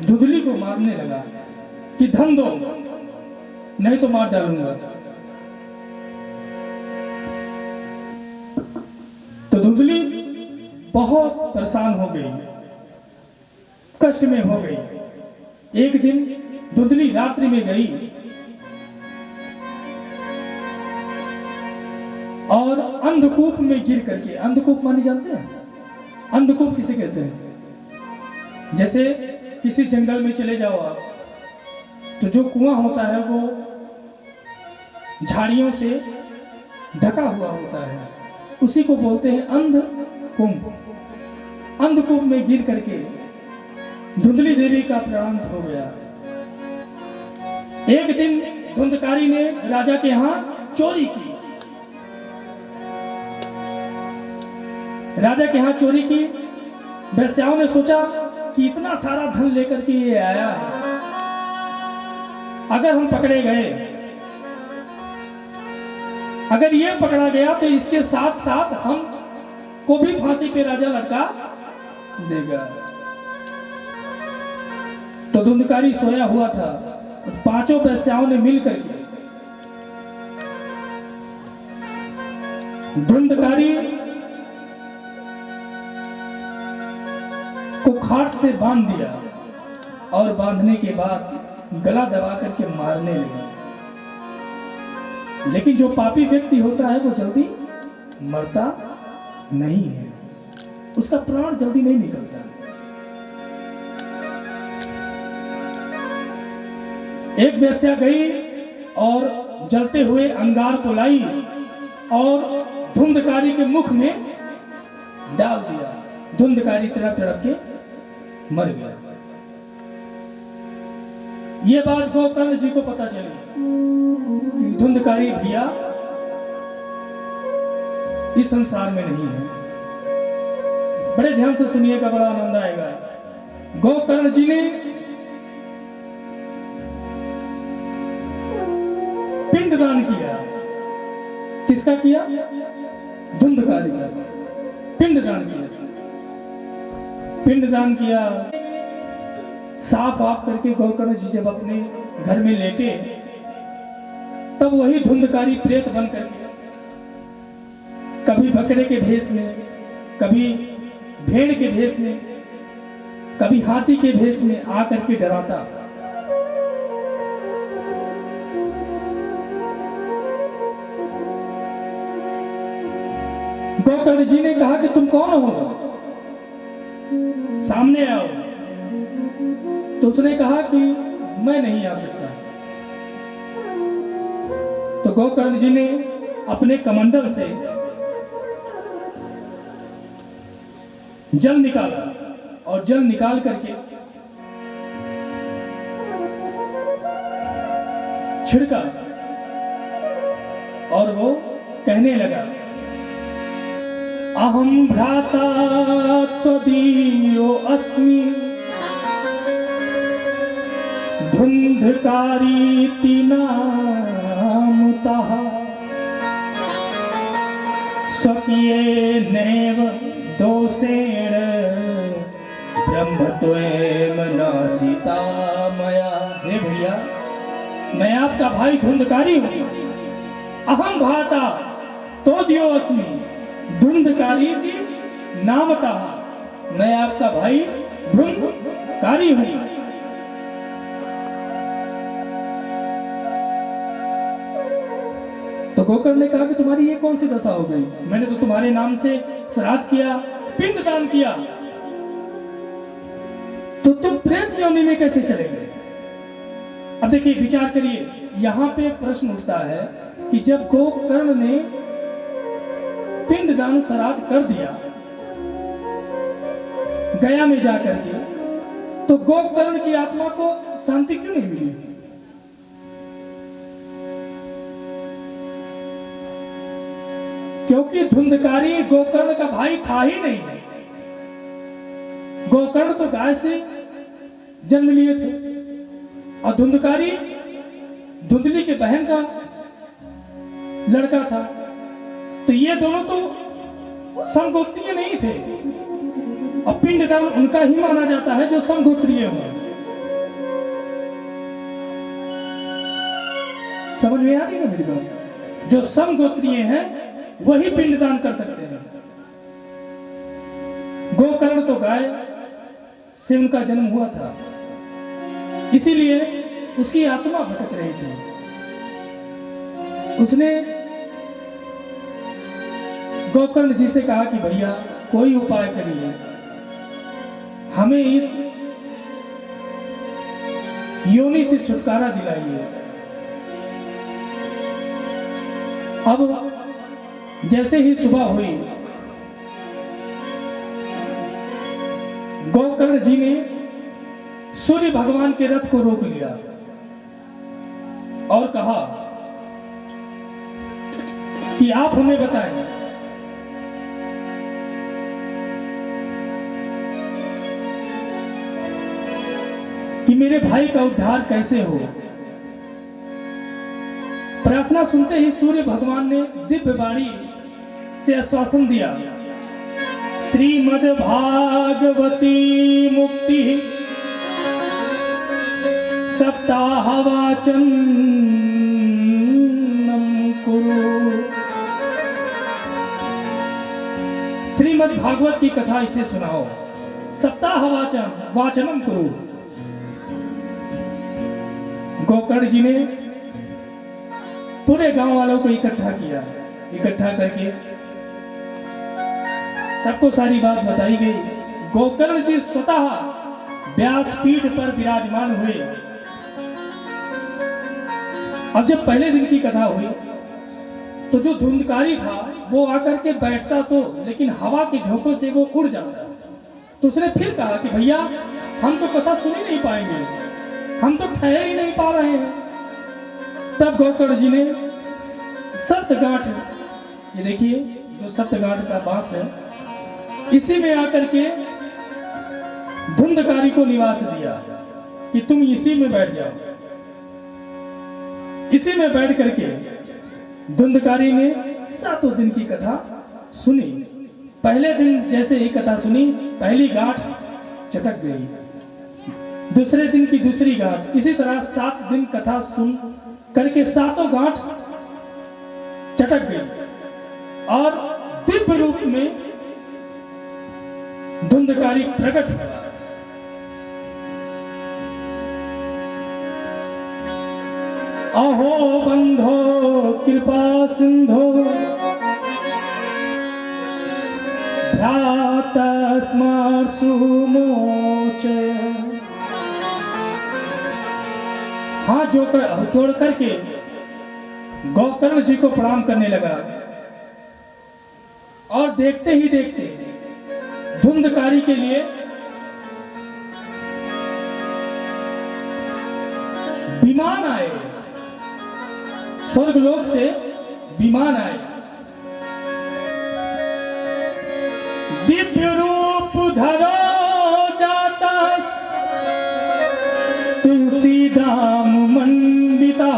धुंधली को मारने लगा कि धन दो नहीं तो मार डालूंगा। तो धुंधली बहुत परेशान हो गई, कष्ट में हो गई। एक दिन धुंधली रात्रि में गई और अंधकूप में गिर करके, अंधकूप माने जानते हैं? अंधकूप किसे कहते हैं? जैसे किसी जंगल में चले जाओ आप, तो जो कुआं होता है वो झाड़ियों से ढका हुआ होता है, उसी को बोलते हैं अंधकूप। अंधकूप में गिर करके धुंधली देवी का प्राणांत हो गया। एक दिन धुंधकारी ने राजा के यहां चोरी की। राजा के यहां चोरी की। वेश्याओं ने सोचा कि इतना सारा धन लेकर के ये आया है, अगर हम पकड़े गए, अगर ये पकड़ा गया तो इसके साथ साथ हम को भी फांसी पे राजा लटका देगा। तो धुंधकारी सोया हुआ था। पांचों वेश्याओं ने मिलकर के धुंधकारी को खाट से बांध दिया और बांधने के बाद गला दबा करके मारने लगे। लेकिन जो पापी व्यक्ति होता है वो जल्दी मरता नहीं है, उसका प्राण जल्दी नहीं निकलता। एक वेश्या गई और जलते हुए अंगार को लाई और धुंधकारी के मुख में डाल दिया। धुंधकारी तड़प तड़प के मर गया। ये बात गोकर्ण जी को पता चली कि धुंधकारी भैया इस संसार में नहीं है। बड़े ध्यान से सुनिएगा, बड़ा आनंद आएगा। गोकर्ण जी ने पिंडदान किया। किसका किया? धुंधकारी का पिंडदान किया। पिंडदान किया साफ आफ करके गोकर्ण जी जब अपने घर में लेटे, तब वही धुंधकारी प्रेत बन करके कभी बकरे के भेष में, कभी भेड़ के भेष में, कभी हाथी के भेष में आकर के डराता। गोकर्ण जी ने कहा कि तुम कौन हो, सामने आओ। तो उसने कहा कि मैं नहीं आ सकता। तो गोकर्ण जी ने अपने कमंडल से जल निकाला और जल निकाल करके छिड़का और वो कहने लगा, अहम भ्राता त्वदीयो अस्मि धुंधकारीति नामतः स्वकीयेनैव दोषेण ब्रह्मत्वेन नासिता मया। हे भैया, मैं आपका भाई धुंधकारी हूं। अहम भ्राता त्वदीयो अस्मि धुंधकारीति नामतः, मैं आपका भाई धुंधकारी हूं। तो गोकर्ण ने कहा कि तुम्हारी ये कौन सी दशा हो गई? मैंने तो तुम्हारे नाम से श्राद्ध किया, पिंडदान किया, तो तुम प्रेत योनि में कैसे चले गए? अब देखिए, विचार करिए। यहां पे प्रश्न उठता है कि जब गोकर्ण ने पिंडदान श्राद्ध कर दिया गया में जाकर के, तो गोकर्ण की आत्मा को शांति क्यों नहीं मिली? क्योंकि धुंधकारी गोकर्ण का भाई था ही नहीं। गोकर्ण तो गाय से जन्म लिए थे और धुंधकारी धुंधली के बहन का लड़का था। तो ये दोनों तो समगोत्रीय नहीं थे और पिंडदान उनका ही माना जाता है जो समगोत्रीय हो। समझ में आ रही ना मेरी बात? जो समगोत्रीय हैं वही पिंडदान कर सकते हैं। गोकर्ण तो गाय से उनका जन्म हुआ था, इसीलिए उसकी आत्मा भटक रही थी। उसने गोकर्ण जी से कहा कि भैया कोई उपाय करिए, हमें इस योनि से छुटकारा दिलाइए। अब जैसे ही सुबह हुई, गोकर्ण जी ने सूर्य भगवान के रथ को रोक लिया और कहा कि आप हमें बताएं कि मेरे भाई का उद्धार कैसे हो। प्रार्थना सुनते ही सूर्य भगवान ने दिव्य वाणी से आश्वासन दिया, श्रीमद् भागवती मुक्ति सप्ताहवाचनम कुरु। श्रीमद् भागवत की कथा इसे सुनाओ। सप्ताह वाचनम कुरु। गोकर्ण जी ने पूरे गांव वालों को इकट्ठा किया। इकट्ठा करके सबको सारी बात बताई गई। गोकर्ण जी स्वतः व्यासपीठ पर विराजमान हुए। अब जब पहले दिन की कथा हुई तो जो धुंधकारी था वो आकर के बैठता तो, लेकिन हवा के झोंकों से वो उड़ जाता। तो उसने फिर कहा कि भैया हम तो कथा सुन ही नहीं पाएंगे, हम तो ठहर ही नहीं पा रहे हैं। तब गोकर्ण जी ने सप्तगांठ, ये देखिए जो सप्तगांठ का बांस है, इसी में आकर के धुंधकारी को निवास दिया कि तुम इसी में बैठ जाओ। इसी में बैठ करके धुंधकारी ने 7 दिन की कथा सुनी। पहले दिन जैसे ही कथा सुनी, पहली गांठ चटक गई, दूसरे दिन की दूसरी गांठ, इसी तरह 7 दिन कथा सुन करके 7 गांठ चटक गई और दिव्य रूप में धुंधकारी प्रकट हुआ। अहो बंधो कृपा सिंधो भ्रातस्मर्षुमोचय। हाथ जोड़ करके गोकर्ण जी को प्रणाम करने लगा और देखते ही देखते धुंधकारी के लिए विमान आए। स्वर्गलोक से विमान आए। दिव्य रूप धरो जाता तुलसी धाम मंडिता।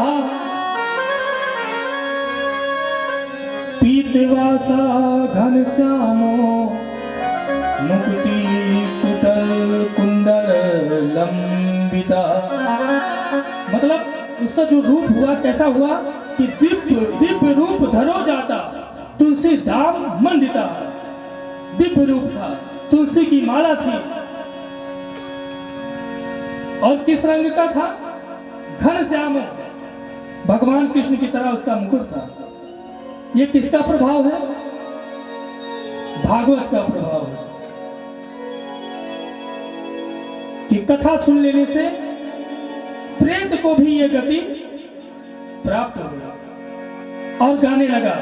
पीतवासा घनश्यामो मुक्ति कुटल कुंडल लंबिता। मतलब उसका जो रूप हुआ कैसा हुआ कि दिव्य रूप धरो जाता तुलसी धाम मंडिता। दिव्य रूप था, तुलसी की माला थी। और किस रंग का था? घनश्याम, भगवान कृष्ण की तरह उसका मुकुट था। ये किसका प्रभाव है? भागवत का प्रभाव है कि कथा सुन लेने से प्रेत को भी ये गति प्राप्त हो गई। और गाने लगा,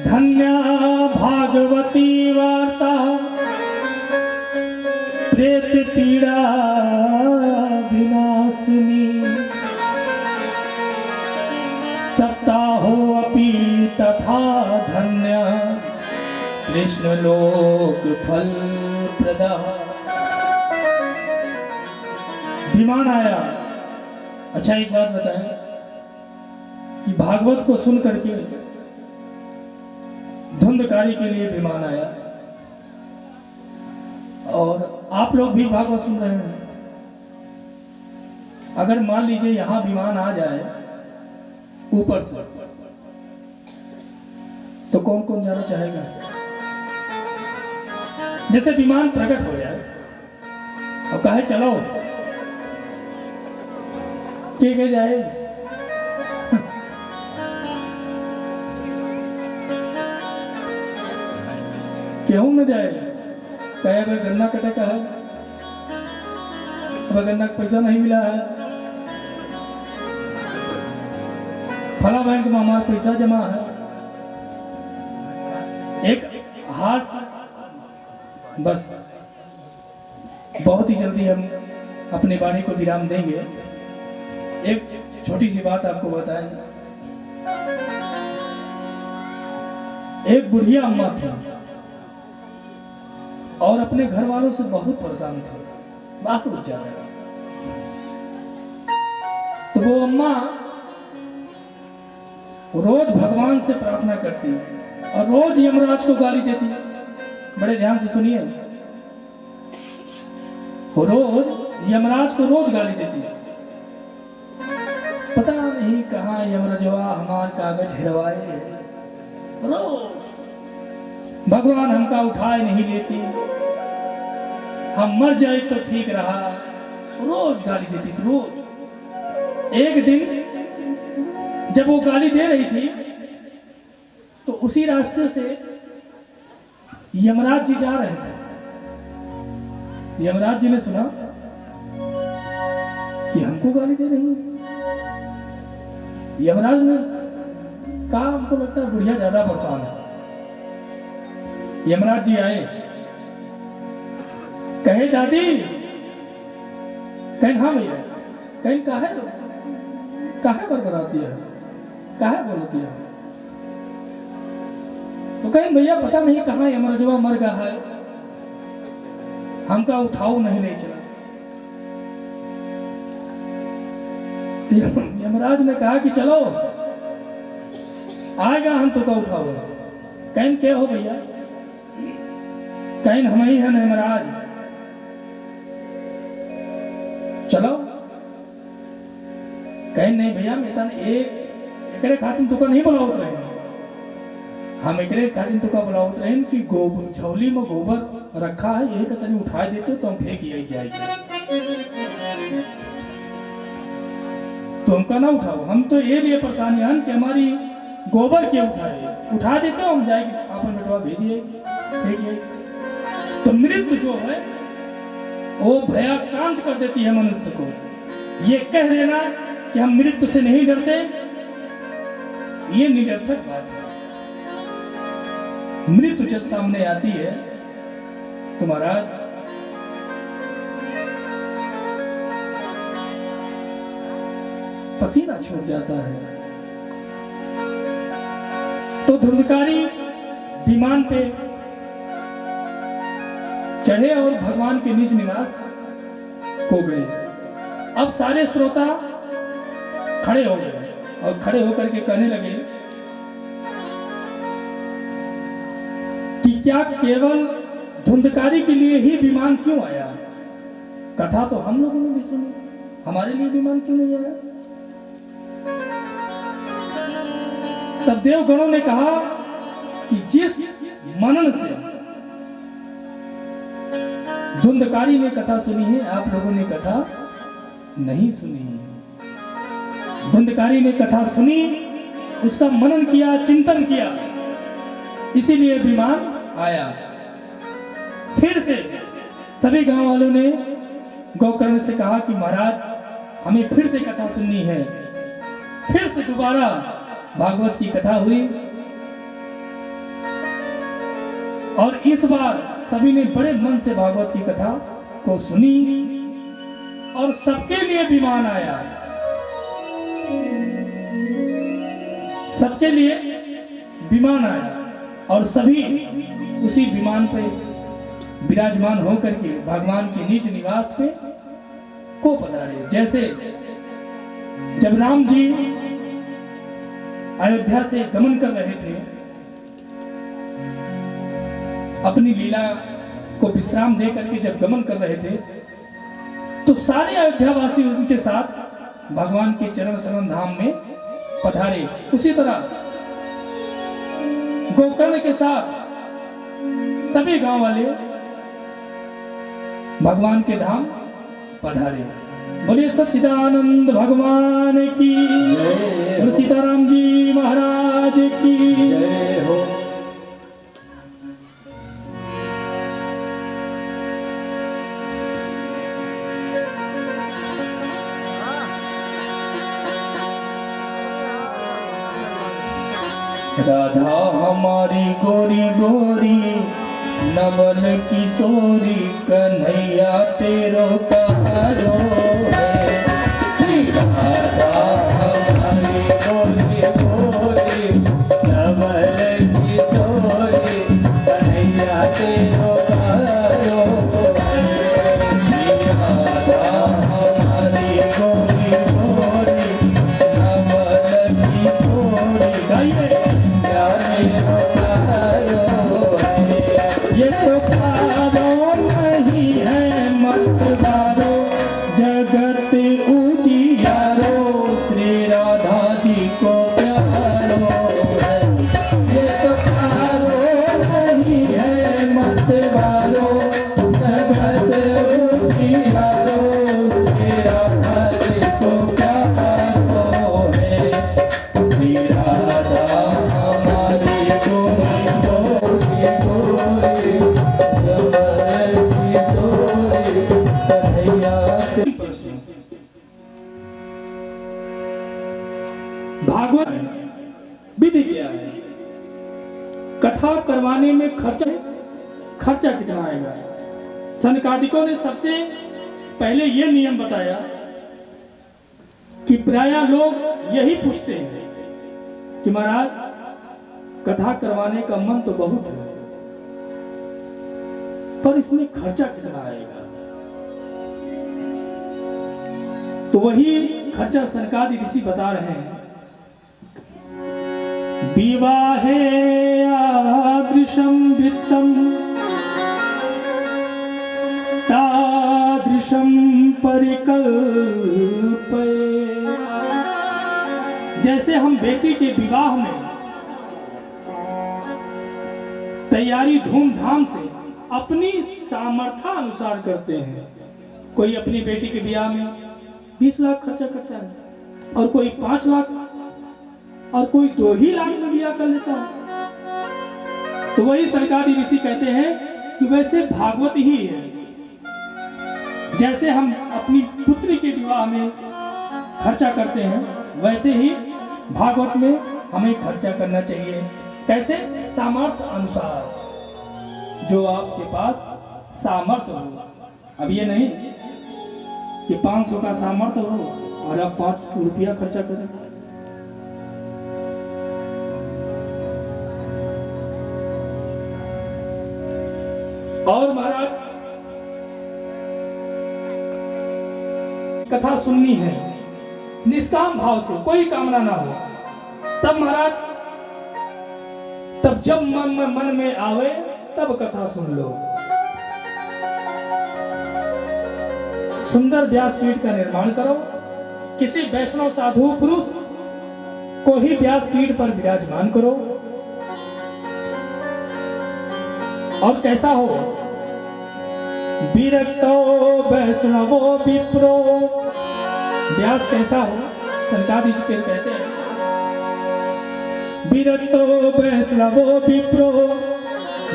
धन्या भागवती वार्ता प्रेत पीड़ा विनाशिनी। सप्ताहो अपि तथा धन्य कृष्ण लोक फल प्रदा। विमान आया। अच्छा एक बात बताएं कि भागवत को सुन करके धुंधकारी के लिए विमान आया और आप लोग भी भागवत सुन रहे हैं। अगर मान लीजिए यहां विमान आ जाए ऊपर से, तो कौन कौन जाना चाहेगा? जैसे विमान प्रकट हो जाए और कहे चलो, के जाए? क्यों न जाए? कहे भाई गन्ना कटा का है, अब गन्ना का पैसा नहीं मिला है, फला बैंक में हमारा पैसा जमा है। एक हाथ बस, बहुत ही जल्दी हम अपने वाणी को विराम देंगे। एक छोटी सी बात आपको बताएं। एक बुढ़िया अम्मा थी और अपने घर वालों से बहुत परेशान थी, बहुत ज्यादा। तो वो अम्मा रोज भगवान से प्रार्थना करती और रोज यमराज को गाली देती। बड़े ध्यान से सुनिए, वो रोज यमराज को रोज गाली देती ना यमराजवा हमार कागज हिरवाए, रोज भगवान हमका उठाए नहीं लेती, हम मर जाए तो ठीक रहा, रोज गाली देती थी रोज। एक दिन जब वो गाली दे रही थी तो उसी रास्ते से यमराज जी जा रहे थे। यमराज जी ने सुना कि हमको गाली दे रही है। यमराज ने कहा हमको लगता है बुढ़िया ज्यादा परेशान है। यमराज जी आए, कहे दादी, कहें हाँ भैया, कहें काहे बरबराती है, काहे बोलती है? तो कहें भैया पता नहीं कहाँ यमराजवा मर गया है, हमका उठाओ नहीं ले चला। यमराज ने कहा कि चलो आएगा हम तो का उठाओ। कहें क्या हो भैया? कहें हम ही है ना यमराज, चलो। कहें नहीं भैया मेरा एकरे खातिर तुका नहीं बुलावत रहे, हम एकरे खातिर तुका बुलावत रहे कि गोबर झोली में गोबर रखा है, यही का तनी उठा देते तो हम फेंक यही जाएगी, तो हमका ना उठाओ। हम तो ये लिए परेशानी है कि हमारी गोबर के उठा देते हो, हम जाएगी आपन बेटवा भेजिए फेंकिए। तो मृत्यु जो है वो भयाक्रांत कर देती है मनुष्य को। ये कह देना कि हम मृत्यु से नहीं डरते, ये निरर्थक बात है। मृत्यु जब सामने आती है तो महाराज पसीना छूट जाता है। तो धुंधकारी विमान पे चढ़े और भगवान के निज निवास को गए। अब सारे श्रोता खड़े हो गए और खड़े होकर के कहने लगे कि क्या केवल धुंधकारी के लिए ही विमान क्यों आया? कथा तो हम लोगों ने भी सुनी, हमारे लिए विमान क्यों नहीं आया? तब देवगणों ने कहा कि जिस मनन से धुंधकारी ने कथा सुनी है, आप लोगों ने कथा नहीं सुनी। धुंधकारी ने कथा सुनी, उसका मनन किया, चिंतन किया, इसीलिए विमान आया। फिर से सभी गांव वालों ने गोकर्ण से कहा कि महाराज हमें फिर से कथा सुननी है। फिर से दोबारा भागवत की कथा हुई और इस बार सभी ने बड़े मन से भागवत की कथा को सुनी और सबके लिए विमान आया। सबके लिए विमान आया और सभी उसी विमान पे विराजमान होकर के भगवान के निज निवास पे को पधारे। जैसे जब राम जी अयोध्या से गमन कर रहे थे, अपनी लीला को विश्राम दे करके जब गमन कर रहे थे, तो सारे अयोध्यावासी उनके साथ भगवान के चरण शरण धाम में पधारे। उसी तरह गोकर्ण के साथ सभी गांव वाले भगवान के धाम पधारे। बोलिए सच्चिदानंद भगवान की जय, सीताराम जी महाराज की जय हो। राधा हमारी गोरी गोरी नवल किशोरी, कन्हैया तेरो कहारो है। श्री राधा हमारी गोरी गोरी नवल किशोरी, कन्हैया तेरो कहारो है। श्री राधा हमारी गोरी गोरी नवल किशोरी, ये तो पारो नहीं है मतवारो, जगत उजियारो। श्री राधा जी करवाने में खर्चा कितना आएगा। सनकादिकों ने सबसे पहले यह नियम बताया कि प्रायः लोग यही पूछते हैं कि महाराज कथा करवाने का मन तो बहुत है, पर इसमें खर्चा कितना आएगा। तो वही खर्चा सनकादि ऋषि बता रहे हैं। विवाहे आदृशं वित्तं तादृशं परिकल्पये। जैसे हम बेटी के विवाह में तैयारी धूमधाम से अपनी सामर्थ्य अनुसार करते हैं। कोई अपनी बेटी के ब्याह में 20 लाख खर्चा करता है, और कोई 5 लाख, और कोई 2 ही लाख में ब्याह कर लेता है। तो वही सनकादि ऋषि कहते हैं कि वैसे भागवत ही है। जैसे हम अपनी पुत्री के विवाह में खर्चा करते हैं, वैसे ही भागवत में हमें खर्चा करना चाहिए। कैसे? सामर्थ्य अनुसार, जो आपके पास सामर्थ्य हो। अब ये नहीं कि 500 का सामर्थ्य हो और आप 5 रुपया खर्चा करें। और महाराज कथा सुननी है निष्काम भाव से, कोई कामना ना हो, तब महाराज जब मन में आवे तब कथा सुन लो। सुंदर व्यासपीठ का निर्माण करो, किसी वैष्णव साधु पुरुष को ही व्यासपीठ पर विराजमान करो। और कैसा हो? विरक्तो वैष्णवो विप्रो। व्यास कैसा हो? सनकादि जी कहते हैं विरक्तो वैष्णवो विप्रो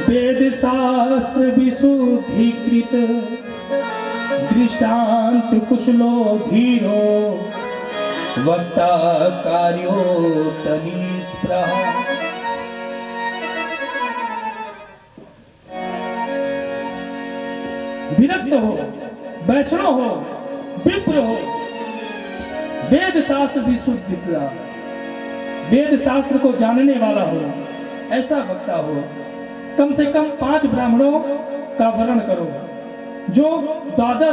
वेद शास्त्र विशुद्धीकृत दृष्टांत कुशलो धीरो वक्ता कार्यो तनिस्पृह। विरक्त हो, वैष्णव हो, विप्र हो, वेद शास्त्र विशुद्ध, वेद शास्त्र को जानने वाला हो, ऐसा वक्ता हो। कम से कम 5 ब्राह्मणों का वर्णन करो जो 12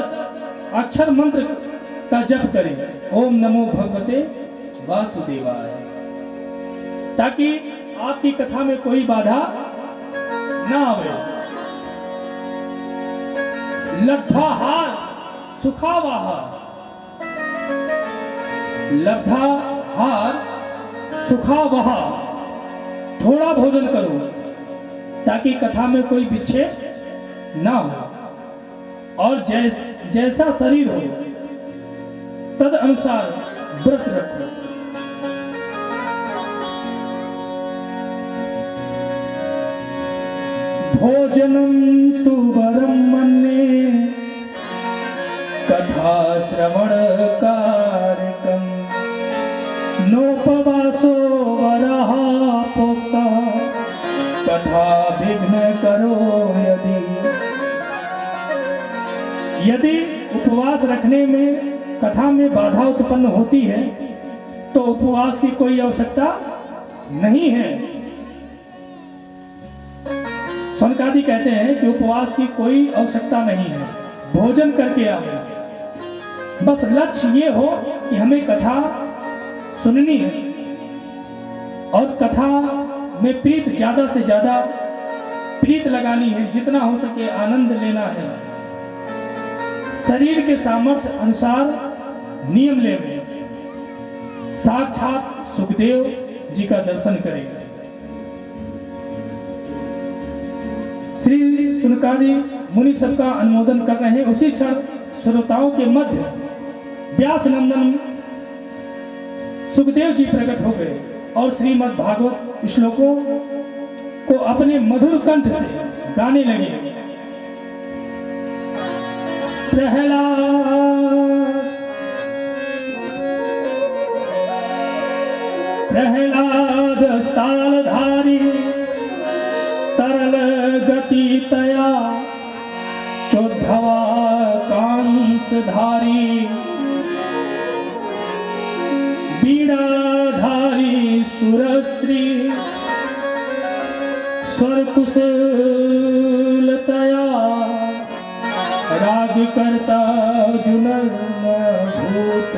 अक्षर मंत्र का जप करें, ओम नमो भगवते वासुदेवाय, ताकि आपकी कथा में कोई बाधा ना आवे। लब्धाहार सुखावाहार, लब्धाहार सुखावाहार, थोड़ा भोजन करो ताकि कथा में कोई विक्षेप ना हो। और जैसा शरीर हो तद अनुसार व्रत रखो। भोजनम तु वरम मन्ये कथा श्रवण कारकम नोपवासो वरः प्रोक्ता कथा विघ्न करो। यदि उपवास रखने में कथा में बाधा उत्पन्न होती है तो उपवास की कोई आवश्यकता नहीं है। सनकादि कहते हैं कि उपवास की कोई आवश्यकता नहीं है, भोजन करके आवे। बस लक्ष्य ये हो कि हमें कथा सुननी है और कथा में प्रीत ज्यादा से ज्यादा प्रीत लगानी है, जितना हो सके आनंद लेना है। शरीर के सामर्थ्य अनुसार नियम लेवे, साक्षात सुखदेव जी का दर्शन करें। श्री सुनकादि मुनि सबका अनुमोदन कर रहे हैं। उसी क्षण श्रोताओं के मध्य व्यास नंदन सुखदेव जी प्रकट हो गए और श्रीमद् भागवत श्लोकों को अपने मधुर कंठ से गाने लगे। प्रहलाद स्थालधारी रसधारी बीड़ाधारी सुरस्त्री स्वरकुशलतया राग करता जुनर्म भूत।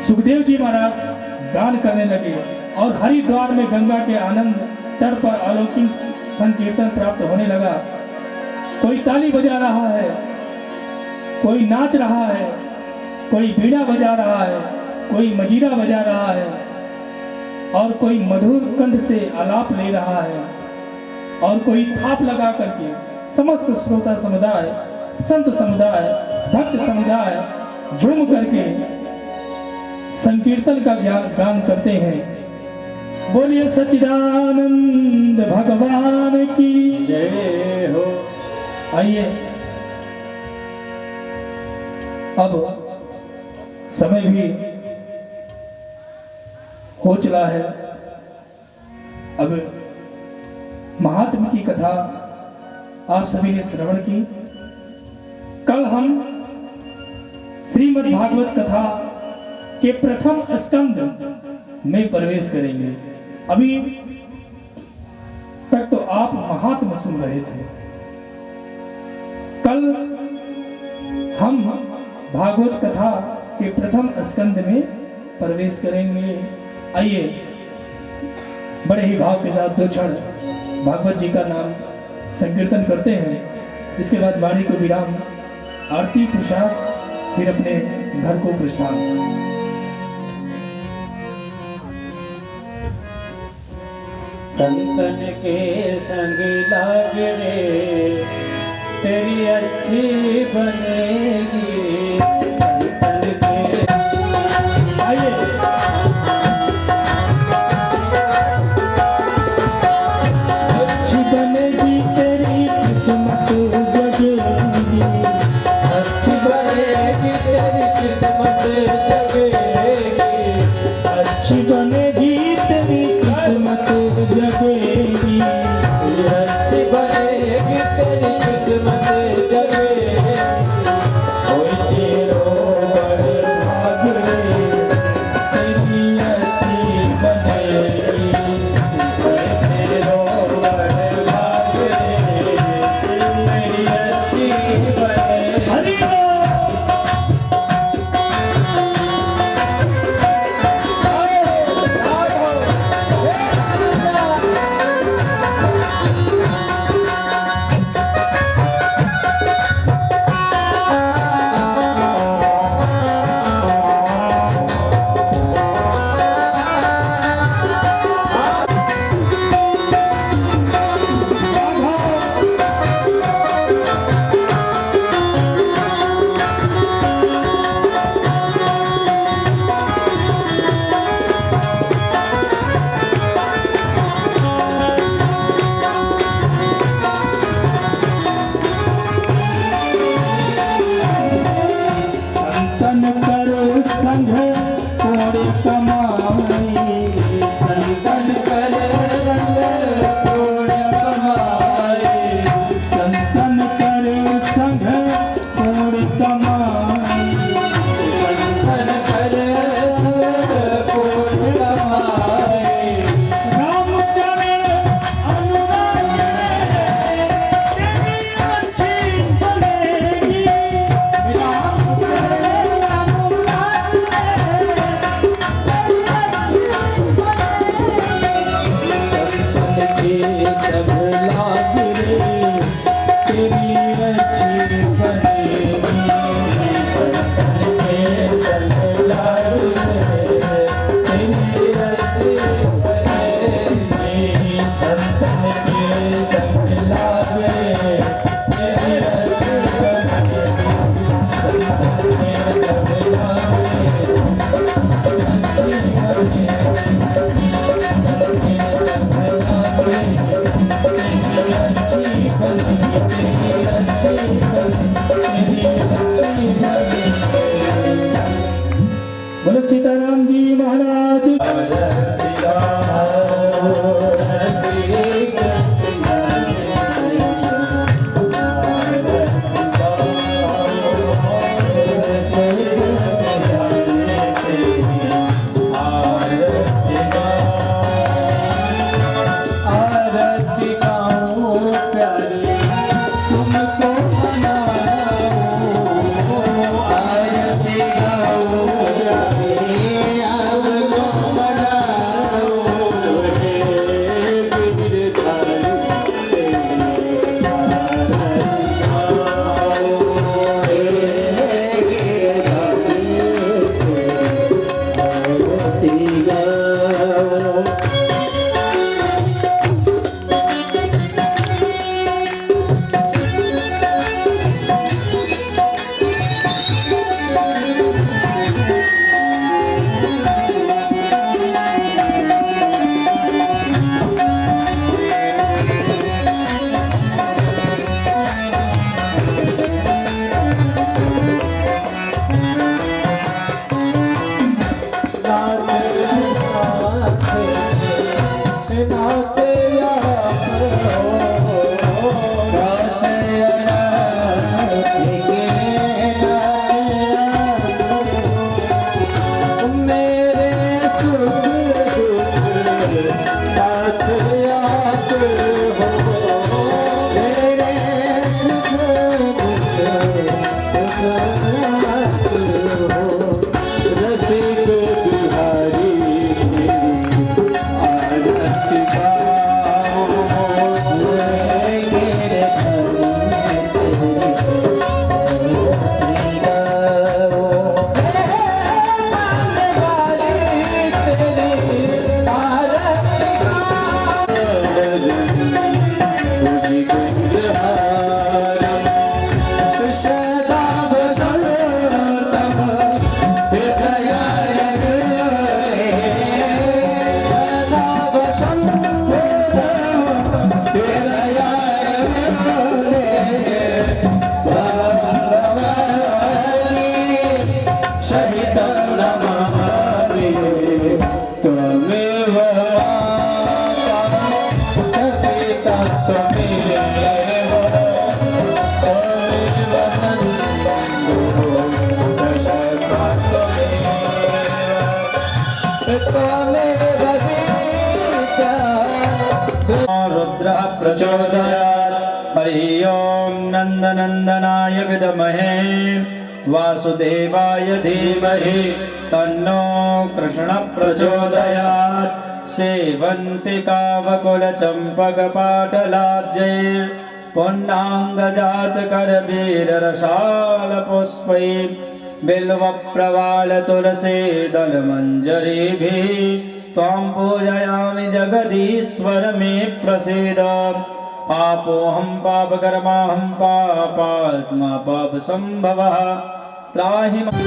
सुखदेव जी महाराज गान करने लगे और हरिद्वार में गंगा के आनंद तट पर अलौकिक संकीर्तन प्राप्त होने लगा। कोई ताली बजा रहा है, कोई नाच रहा है, कोई बीड़ा बजा रहा है, कोई मजीरा बजा रहा है और कोई मधुर कंठ से आलाप ले रहा है और कोई थाप लगा करके समस्त श्रोता समुदाय, संत समुदाय, भक्त समुदाय झूम करके संकीर्तन का गान करते हैं। बोलिए सच्चिदानंद भगवान की जय हो। आइए अब समय भी हो चला है। अब महात्मा की कथा आप सभी ने श्रवण की। कल हम श्रीमद् भागवत कथा के प्रथम स्कंद में प्रवेश करेंगे। अभी तक तो आप महात्मा सुन रहे थे। कल हम भागवत कथा के प्रथम स्कंद में प्रवेश करेंगे। आइए बड़े ही भाव के साथ दो क्षण भागवत जी का नाम संकीर्तन करते हैं। इसके बाद वाणी को विराम, आरती प्रसाद, फिर अपने घर को प्रस्थान। संतन के संग लाग रे तेरी अच्छी बनेगी। संतन के आइए अच्छी बनेगी तेरी किस्मत जगेगी, अच्छी बनेगी तेरी किस्मत जगेगी। अच्छी बनेगी तेरी किस्मत जगेगी, अच्छी बनेगी तेरी किस्मत जगेगी। कोई तेरो बड़े भाग रे तेरी अच्छी बनेगी, कोई तेरो बड़े भाग रे तेरी अच्छी बनेगी। हरि बोल। संतन कर संग तोड़े कमाई, संतन कर संग तोड़ कमाए। संतन कर संग तोड़े कमाई, संतन कर तोड़ कमाए। रामचरण अनुराग तेरी अच्छी बनेगी, संतन के सब लाग रे तेरी अच्छी बनेगी, संतन के सब लाग रे तेरी अच्छी बनेगी, संतन के सब लाग रे तेरी अच्छी बनेगी, संतन के सब लाग रे बोलो सीताराम जी महाराज। श्री कृष्ण त्वमेव रुद्रः प्रचोदयात् हरि ओं नन्दनन्दनाय विद्महे वासुदेवाय धीमहि तन्नो कृष्णः प्रचोदयात् सेवन्ति कावकुलचम्पकपाटलाब्जै पुण्णाङ्गजातकरवीररसालपुष्पै बिल्वप्रवालतुलसीदलमञ्जरीभिः त्वां पूजयामि जगदीश्वर मे प्रसीद पापोऽहं पापकर्माहं पापात्मा पापसम्भवः त्राहि माम्।